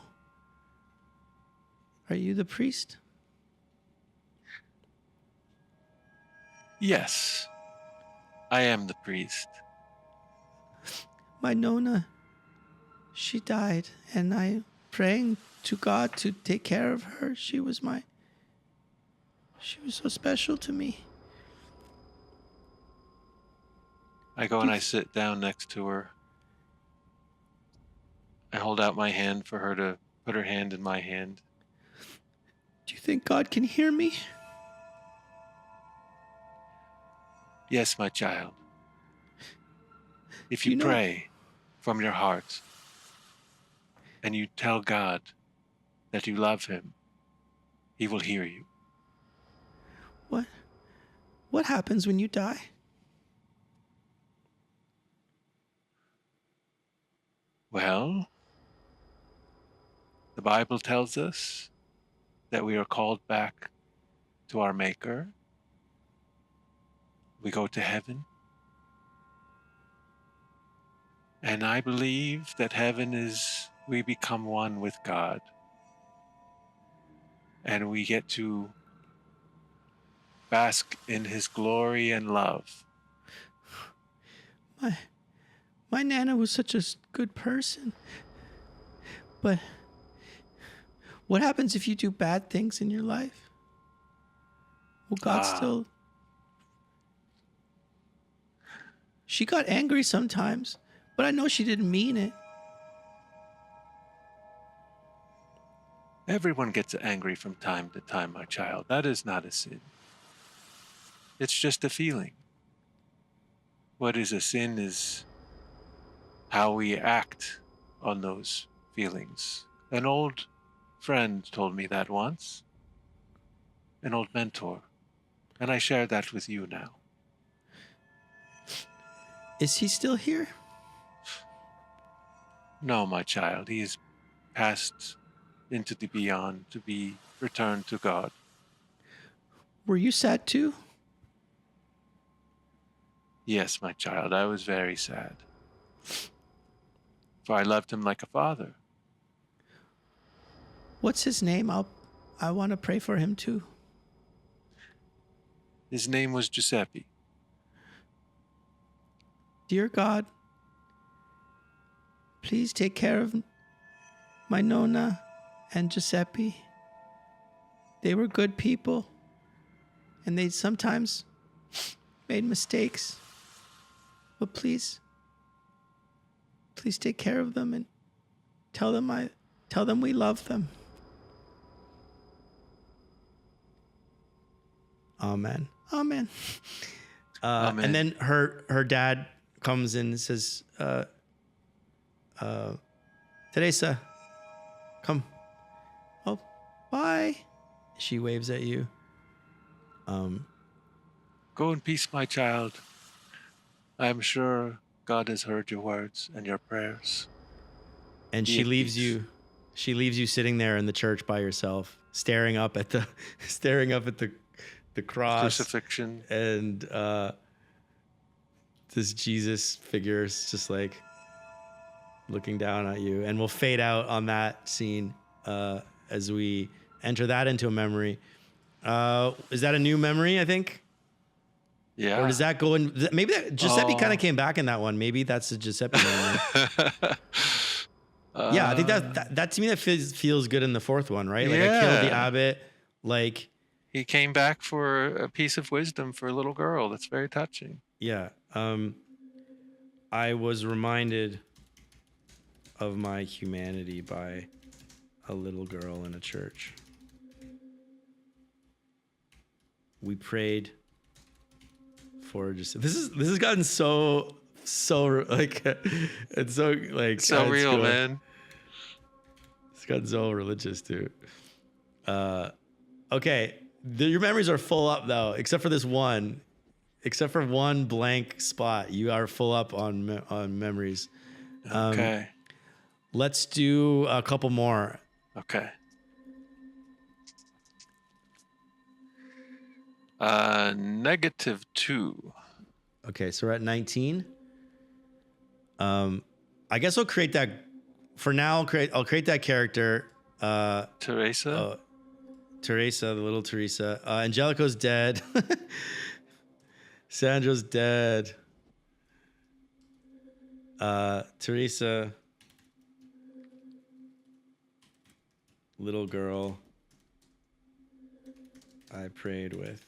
Are you the priest? Yes, I am the priest. My Nonna, she died, and I'm praying to God to take care of her. She was so special to me. I go and I sit down next to her. I hold out my hand for her to put her hand in my hand. Do you think God can hear me? Yes, my child. If you pray from your heart and you tell God that you love him, He will hear you. What happens when you die? Well, the Bible tells us that we are called back to our Maker. We go to heaven. And I believe that heaven is, we become one with God. And we get to bask in his glory and love. My Nana was such a good person. But what happens if you do bad things in your life? Will God still... She got angry sometimes, but I know she didn't mean it. Everyone gets angry from time to time, my child. That is not a sin. It's just a feeling. What is a sin is how we act on those feelings. An old friend told me that once, an old mentor, and I share that with you now. Is he still here? No, my child, he is passed into the beyond to be returned to God. Were you sad too? Yes, my child, I was very sad. For I loved him like a father. What's his name? I want to pray for him too. His name was Giuseppe. Dear God, please take care of my Nonna and Giuseppe. They were good people, and they sometimes made mistakes. But please take care of them and tell them we love them. Amen. Amen. Amen. And then her dad comes in and says, Teresa, come. Oh, bye. She waves at you. Go in peace, my child. I am sure God has heard your words and your prayers. And she leaves you. She leaves you sitting there in the church by yourself, staring up at the cross, crucifixion, and this Jesus figure is just like looking down at you. And we'll fade out on that scene as we enter that into a memory. Is that a new memory, I think? Yeah. Or does that go in? Maybe Giuseppe kind of came back in that one. Maybe that's a Giuseppe memory. Yeah, I think that to me that feels good in the fourth one, right? Like I killed the abbot. Like he came back for a piece of wisdom for a little girl. That's very touching. Yeah. I was reminded of my humanity by a little girl in a church. We prayed for just this has gotten so like it's so like so real, man. It's gotten so religious too. Okay, your memories are full up though, except for this one. Except for one blank spot, you are full up on memories. Okay. Let's do a couple more. Okay. -2. Okay, so we're at 19. I guess I'll create that. For now, I'll create that character. Teresa. Teresa, the little Teresa. Angelico's dead. Sandro's dead. Teresa, little girl I prayed with.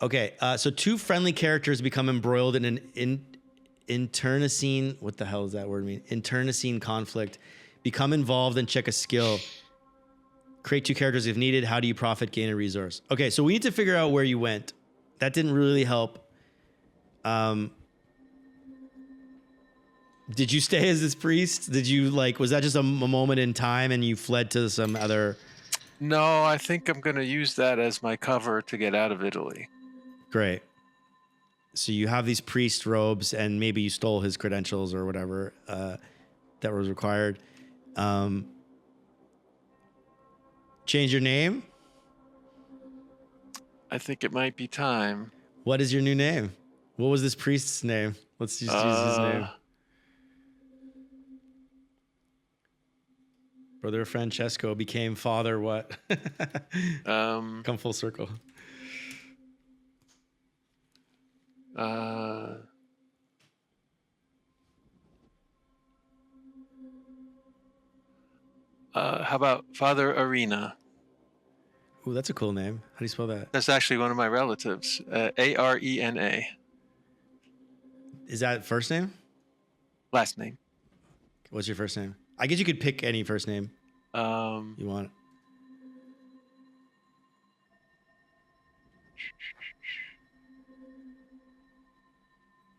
Okay, so two friendly characters become embroiled in an internecine. What the hell does that word mean? Internecine conflict. Become involved and check a skill. Create two characters if needed. How do you profit, gain a resource? Okay, so we need to figure out where you went. That didn't really help. Did you stay as this priest? Did you was that just a moment in time and you fled to some other? No, I think I'm going to use that as my cover to get out of Italy. Great. So you have these priest robes and maybe you stole his credentials or whatever that was required. Change your name? I think it might be time. What is your new name? What was this priest's name? Let's just use his name. Brother Francesco became father what? Come full circle. How about Father Arena? Ooh, that's a cool name. How do you spell that? That's actually one of my relatives. Arena. Is that first name? Last name. What's your first name? I guess you could pick any first name you want.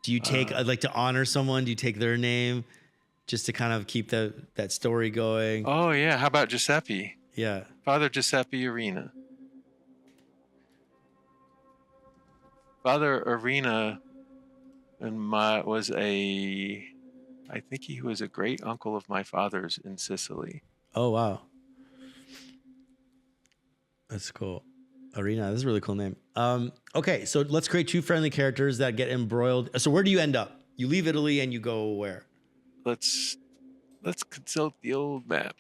Do you take to honor someone? Do you take their name just to kind of keep that story going? Oh yeah. How about Giuseppe? Yeah. Father Giuseppe Arena. Father Arena I think he was a great uncle of my father's in Sicily. Oh, wow. That's cool. Arena, this is a really cool name. Okay, so let's create two friendly characters that get embroiled. So where do you end up? You leave Italy and you go where? Let's consult the old map.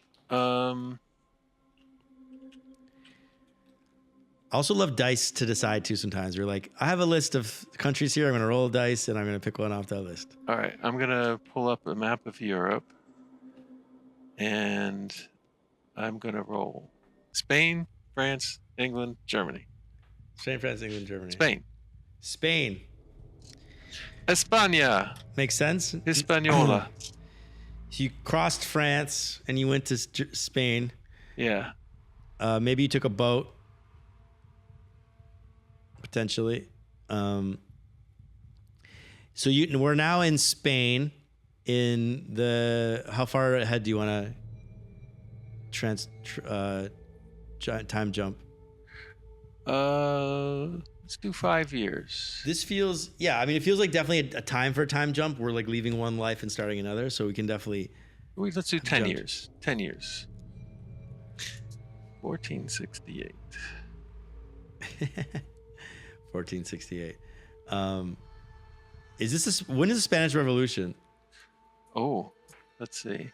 I also love dice to decide too sometimes. You're like, I have a list of countries here. I'm going to roll a dice and I'm going to pick one off that list. All right. I'm going to pull up a map of Europe and I'm going to roll Spain, France, England, Germany. Spain, France, England, Germany. Spain. España. Makes sense. Hispaniola. You crossed France and you went to Spain. Yeah. Maybe you took a boat. Potentially. So we're now in Spain. How far ahead do you want to time jump? Let's do 5 years. This feels, it feels like definitely a time for a time jump. We're like leaving one life and starting another, so we can definitely. Let's do 10 years. 10 years. 1468. 1468. When is the Spanish Revolution? Oh, let's see.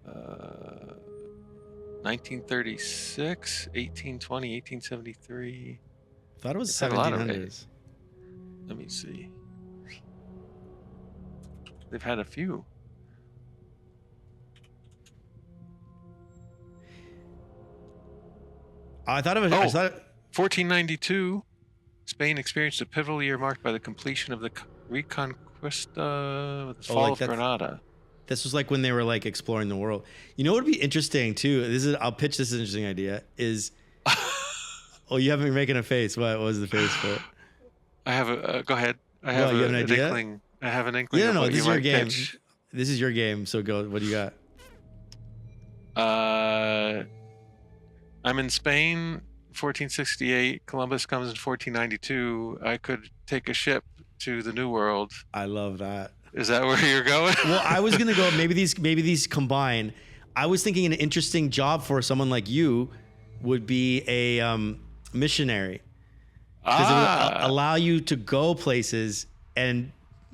Uh, 1936, 1820, 1873. I thought it was 1700s. Let me see. They've had a few. I thought it was. 1492. Spain experienced a pivotal year marked by the completion of the Reconquista with the fall of Granada. This was like when they were like exploring the world. You know what would be interesting too? I'll pitch this interesting idea. Oh, you haven't been making a face. What was the face for? I have a. Go ahead. I have an idea. Inkling. I have an inkling. No. This is your game. Pitch. This is your game. So go. What do you got? I'm in Spain, 1468. Columbus comes in 1492. I could take a ship to the New World. I love that. Is that where you're going? Well, I was gonna go. Maybe these combine. I was thinking an interesting job for someone like you would be a missionary, because it would allow you to go places and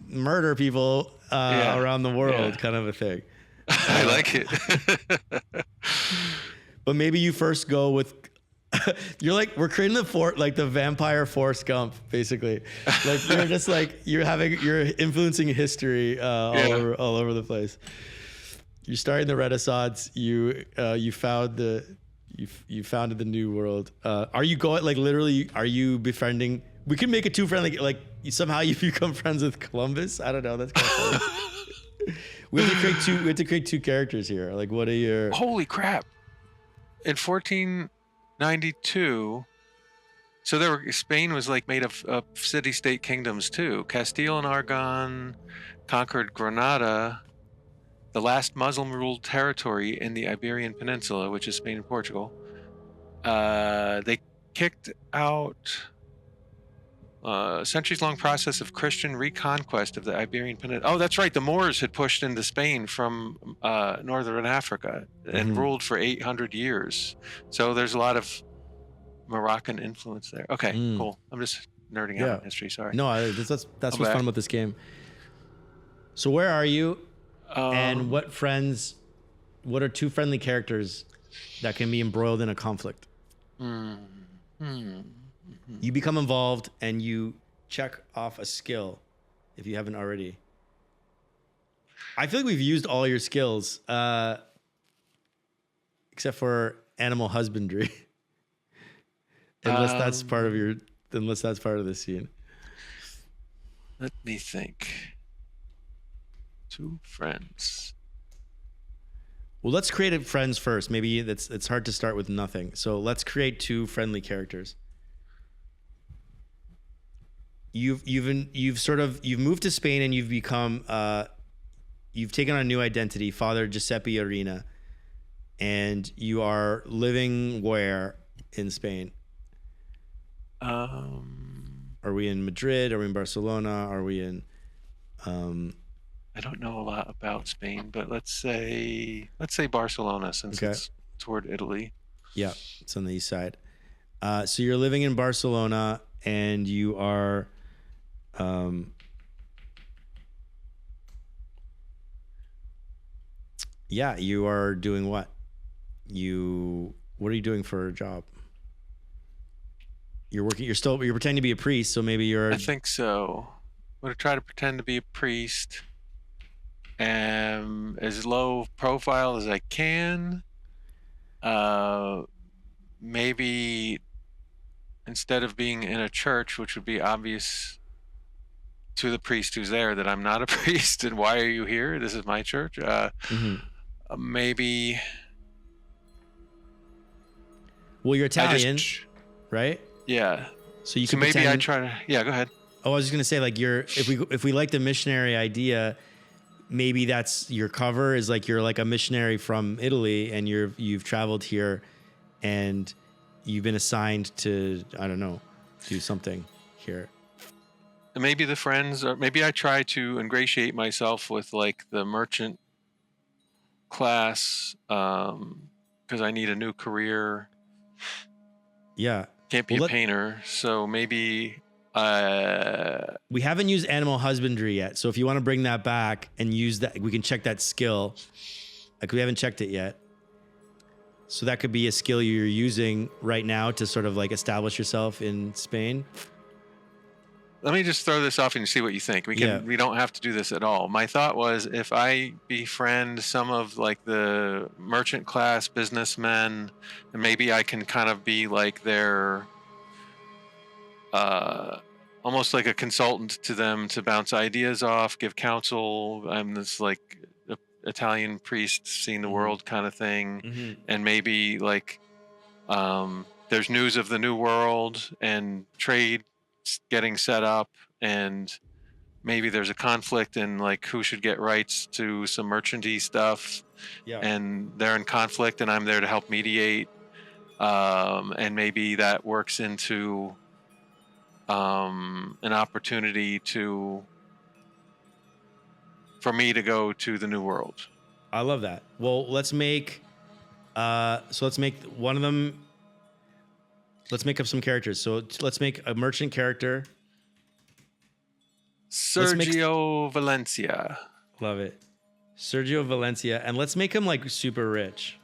murder people around the world, kind of a thing. I like it. But maybe you first go with. You're like, we're creating the vampire Forrest Gump, basically. Like you're just like you're influencing history all over the place. You're starting the Renaissance. You founded the New World. Are you going like literally? Are you befriending? We can make it too friendly. Like somehow you become friends with Columbus. I don't know. That's kind of funny. We have to create two characters here. Like, what are your? Holy crap! In 14 92. So Spain was like made of city-state kingdoms too. Castile and Aragon conquered Granada, the last Muslim-ruled territory in the Iberian Peninsula, which is Spain and Portugal. They kicked out a centuries-long process of Christian reconquest of the Iberian Peninsula. Oh, that's right. The Moors had pushed into Spain from northern Africa and ruled for 800 years. So there's a lot of Moroccan influence there. Okay, cool. I'm just nerding out on history. Sorry. No, that's what's fun about this game. So where are you? And what are two friendly characters that can be embroiled in a conflict? You become involved and you check off a skill if you haven't already. I feel like we've used all your skills, except for animal husbandry. Unless that's part of the scene. Let me think. Two friends. Well, let's create friends first. Maybe it's hard to start with nothing. So let's create two friendly characters. You've moved to Spain and you've become you've taken on a new identity, Father Giuseppe Arena, and you are living where in Spain? Are we in Madrid? Are we in Barcelona? Are we in? I don't know a lot about Spain, but let's say Barcelona, since it's toward Italy. Yeah, it's on the east side. So you're living in Barcelona, and you are. You are doing what? What are you doing for a job? You're pretending to be a priest, so maybe you're... I think so. I'm going to try to pretend to be a priest. As low profile as I can. Maybe instead of being in a church, which would be obvious to the priest who's there that I'm not a priest and why are you here? This is my church. Maybe... Well, you're Italian, right? Yeah. So you can maybe pretend... I try to... Yeah, go ahead. Oh, I was just gonna say, like, if we like the missionary idea, maybe that's your cover, is like you're like a missionary from Italy and you've traveled here and you've been assigned to, I don't know, do something here. Maybe the friends, or maybe I try to ingratiate myself with like the merchant class because I need a new career. Yeah. Can't be a painter, so maybe... we haven't used animal husbandry yet, so if you want to bring that back and use that, we can check that skill. Like, we haven't checked it yet, so that could be a skill you're using right now to sort of like establish yourself in Spain. Let me just throw this off and see what you think. We don't have to do this at all. My thought was, if I befriend some of like the merchant class businessmen, and maybe I can kind of be like their almost like a consultant to them to bounce ideas off, give counsel. I'm this like Italian priest seeing the world kind of thing. And maybe like there's news of the new world and trade getting set up, and maybe there's a conflict in like who should get rights to some merchanty stuff. And they're in conflict and I'm there to help mediate. And maybe that works into an opportunity for me to go to the new world. I love that. Well, let's make one of them. Let's make up some characters. So let's make a merchant character. Sergio Valencia. Love it. Sergio Valencia. And let's make him like super rich.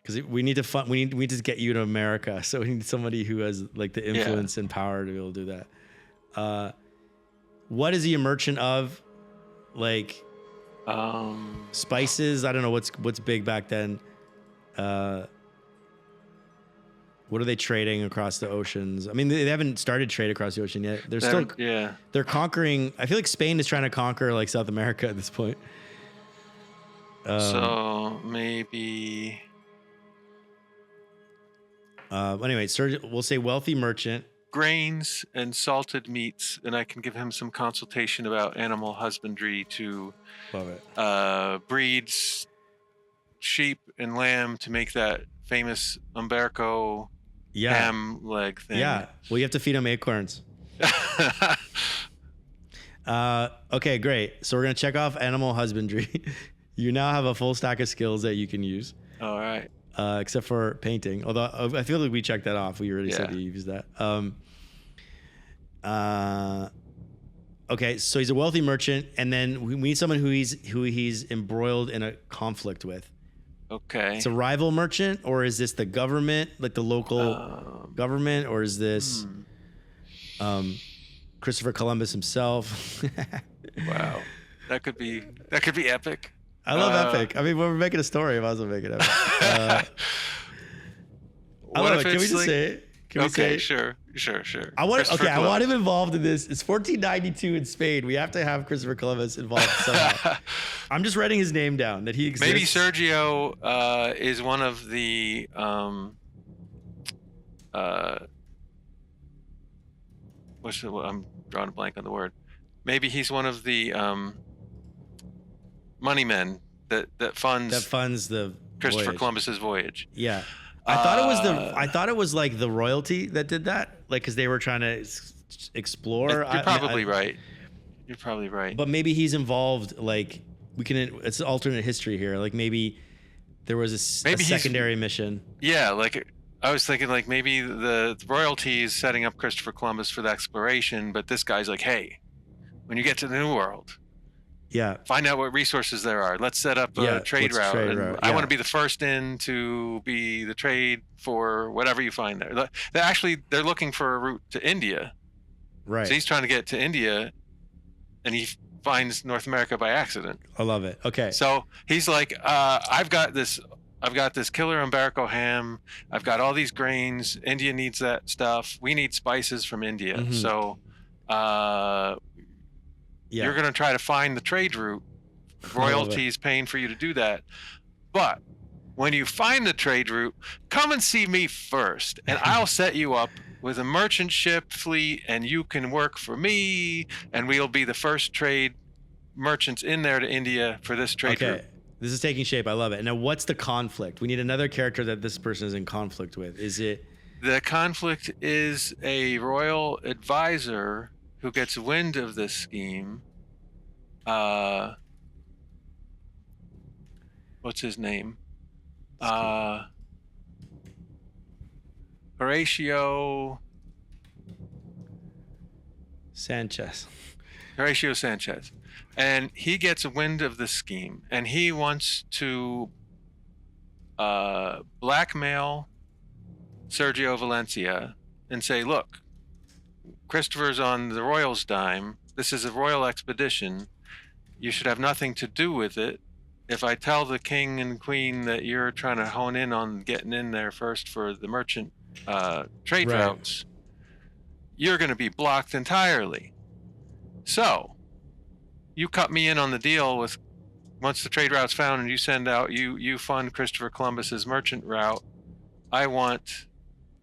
Because we need to get you to America. So we need somebody who has like the influence and power to be able to do that. What is he a merchant of? Like spices? I don't know what's big back then. What are they trading across the oceans? I mean, they haven't started trade across the ocean yet. They're conquering. I feel like Spain is trying to conquer like South America at this point. So maybe Anyway, we'll say wealthy merchant. Grains and salted meats, and I can give him some consultation about animal husbandry to Love it. Breeds sheep and lamb to make that famous umberco ham leg thing. Yeah. Well, you have to feed him acorns. Okay, great. So we're going to check off animal husbandry. You now have a full stack of skills that you can use. All right. Except for painting. Although I feel like we checked that off. We already said you used that. Okay, so he's a wealthy merchant, and then we need someone who he's embroiled in a conflict with. Okay. It's a rival merchant, or is this the government, like the local government, or is this Christopher Columbus himself? Wow, that could be epic. I love epic. I mean, when we're making a story, I might as well make it epic. I love it. Can we just say it? Okay, sure. I want him involved in this. It's 1492 in Spain. We have to have Christopher Columbus involved somehow. I'm just writing his name down that he exists. Maybe Sergio is one of the I'm drawing a blank on the word. Maybe he's one of the money men that funds the Christopher Columbus's voyage. Yeah. I thought it was like the royalty that did that, like because they were trying to explore. You're probably right. You're probably right. But maybe he's involved. Like it's an alternate history here. Like maybe there was a secondary mission. Yeah, like I was thinking, like maybe the royalty is setting up Christopher Columbus for the exploration, but this guy's like, hey, when you get to the New World. Yeah. Find out what resources there are. Let's set up a trade route. I want to be the first in to be the trade for whatever you find there. They're looking for a route to India. Right. So he's trying to get to India, and he finds North America by accident. I love it. Okay. So he's like, I've got this killer umberco ham. I've got all these grains. India needs that stuff. We need spices from India. Mm-hmm. So, you're going to try to find the trade route. Royalties paying for you to do that. But when you find the trade route, come and see me first, and I'll set you up with a merchant ship fleet, and you can work for me, and we'll be the first trade merchants in there to India for this trade route. This is taking shape. I love it. Now, what's the conflict? We need another character that this person is in conflict with. Is it? The conflict is a royal advisor who gets wind of this scheme. What's his name? Horatio Sanchez. And he gets a wind of the scheme, and he wants to blackmail Sergio Valencia and say, look, Christopher's on the royal's dime. This is a royal expedition. You should have nothing to do with it. If I tell the king and queen that you're trying to hone in on getting in there first for the merchant trade routes, you're going to be blocked entirely. So you cut me in on the deal with once the trade route's found and you send out, you fund Christopher Columbus's merchant route. I want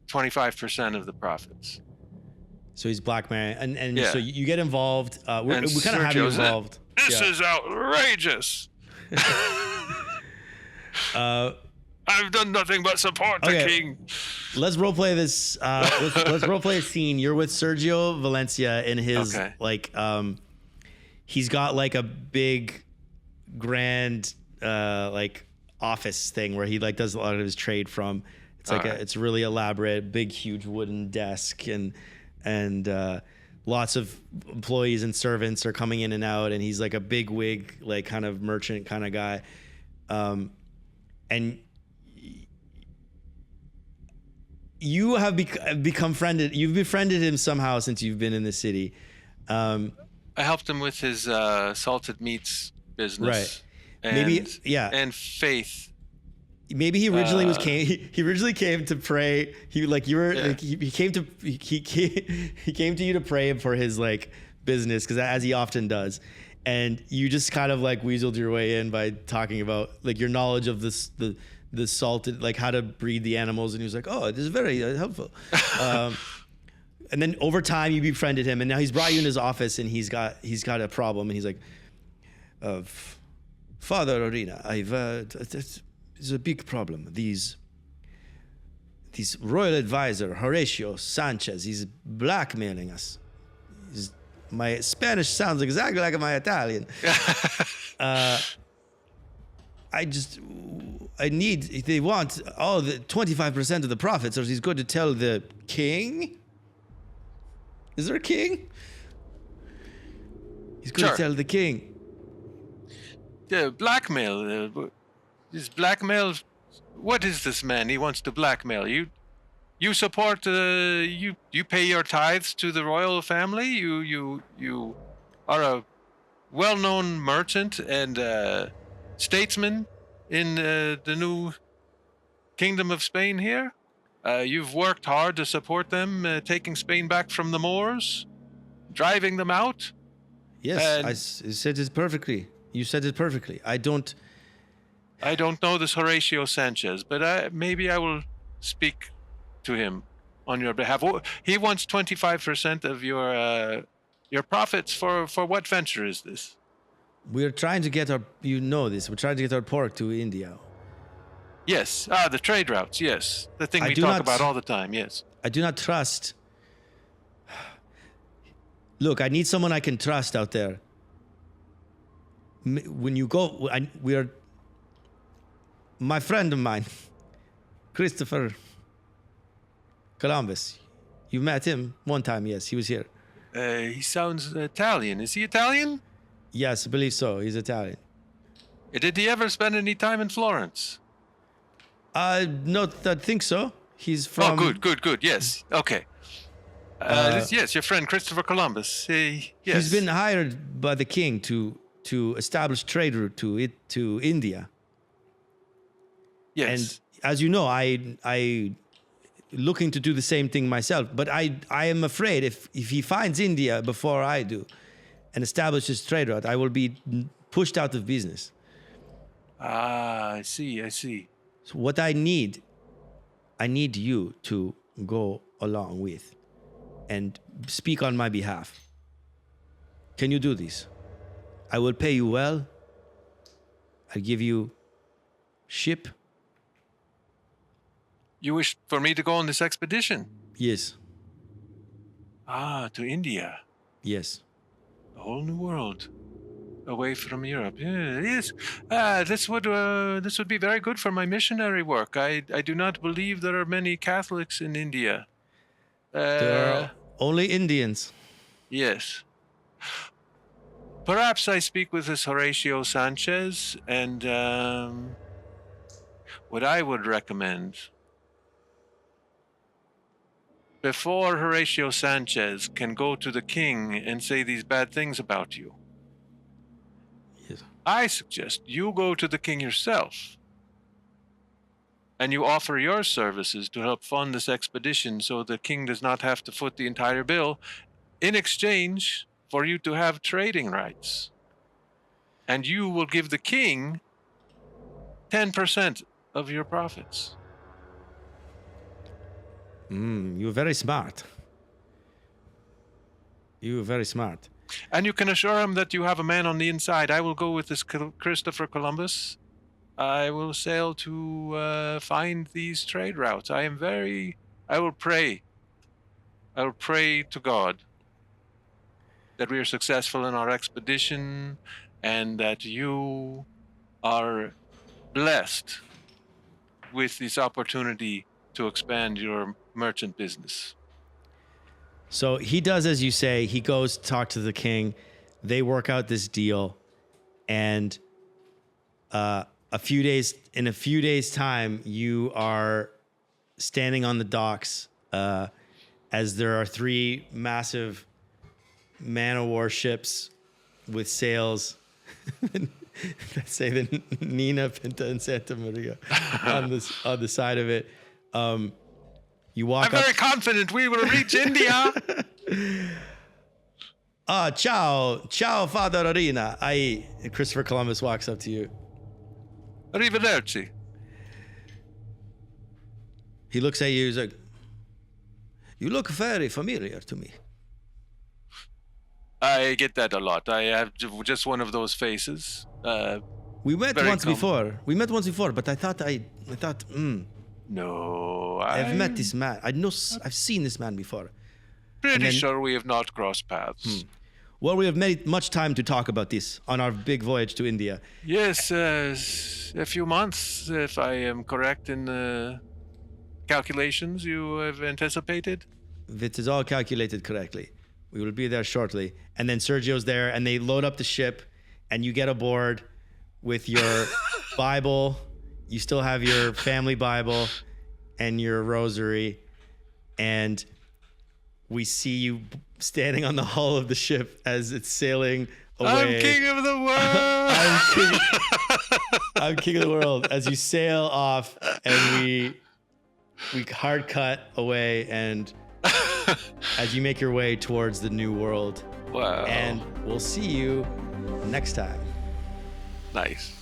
25% of the profits. So he's blackmailing, and so you get involved. We kind of have you involved. This is outrageous. I've done nothing but support the king. Let's roleplay this. Let's roleplay a scene. You're with Sergio Valencia in his he's got like a big, grand office thing where he like does a lot of his trade from. It's like it's really elaborate, big, huge wooden desk and lots of employees and servants are coming in and out, and he's like a big wig, like kind of merchant kind of guy. And you have become friended. You've befriended him somehow since you've been in the city. I helped him with his salted meats business. Right. And faith. Maybe he originally he originally came to pray. He came to you to pray for his like business, because as he often does, and you just kind of like weaseled your way in by talking about like your knowledge of the the salted, like how to breed the animals, and he was like, "Oh, this is very helpful." And then over time, you befriended him, and now he's brought you in his office, and he's got a problem, and he's like, "Father Arena, it's a big problem. These royal advisor Horatio Sanchez, he's blackmailing us. My Spanish sounds exactly like my Italian. They want all the 25% of the profits, or he's going to tell the king." Is there a king? He's going to tell the king. Yeah, blackmail. Is blackmail? What is this man? He wants to blackmail you. You support. You pay your tithes to the royal family. You are a well-known merchant and statesman in the new kingdom of Spain here. You've worked hard to support them, taking Spain back from the Moors, driving them out. Yes, I said it perfectly. You said it perfectly. I don't know this Horatio Sanchez, but maybe I will speak to him on your behalf. He wants 25% of your profits for what venture is this? We're trying to get we're trying to get our pork to India. Yes, the trade routes, yes. The thing we talk about all the time, yes. I do not trust. Look, I need someone I can trust out there. When you go, my friend of mine, Christopher Columbus. You met him one time, yes, he was here. He sounds Italian. Is he Italian? Yes, I believe so. He's Italian. Did he ever spend any time in Florence? No, I think so. He's from... Oh, good. Yes. Okay. Yes, your friend Christopher Columbus. Yes. He's been hired by the king to establish trade route to India. Yes. And as you know, I looking to do the same thing myself. But I am afraid if he finds India before I do and establishes trade route, I will be pushed out of business. Ah, I see. So what I need you to go along with and speak on my behalf. Can you do this? I will pay you well. I'll give you ship. You wish for me to go on this expedition? Yes. To India. Yes. A whole new world. Away from Europe. Yeah, yes. This would be very good for my missionary work. I do not believe there are many Catholics in India. There are only Indians. Yes. Perhaps I speak with this Horatio Sanchez, and what I would recommend, before Horatio Sanchez can go to the king and say these bad things about you, yes, I suggest you go to the king yourself and you offer your services to help fund this expedition so the king does not have to foot the entire bill in exchange for you to have trading rights. And you will give the king 10% of your profits. You're very smart. You're very smart. And you can assure him that you have a man on the inside. I will go with this Christopher Columbus. I will sail to find these trade routes. I will pray. I will pray to God that we are successful in our expedition and that you are blessed with this opportunity to expand your merchant business. So he does as you say. He goes to talk to the king. They work out this deal, and in a few days' time, you are standing on the docks as there are 3 massive man-of-war ships with sails. Let's say the Nina, Pinta, and Santa Maria on the side of it. You walk I'm very confident we will reach India. Ciao, Father Arena. Christopher Columbus walks up to you. Arrivederci. He looks at you. He's like, "You look very familiar to me." I get that a lot. I have just one of those faces. We met once before. But I thought, No, I've met this man. I've seen this man before. Pretty sure we have not crossed paths. Well, we have made much time to talk about this on our big voyage to India. Yes, a few months, if I am correct in the calculations you have anticipated. It is all calculated correctly. We will be there shortly. And then Sergio's there, and they load up the ship, and you get aboard with your Bible. You still have your family Bible and your rosary. And we see you standing on the hull of the ship as it's sailing away. I'm king of the world. I'm king of the world. As you sail off, and we hard cut away, and as you make your way towards the new world. Wow. And we'll see you next time. Nice.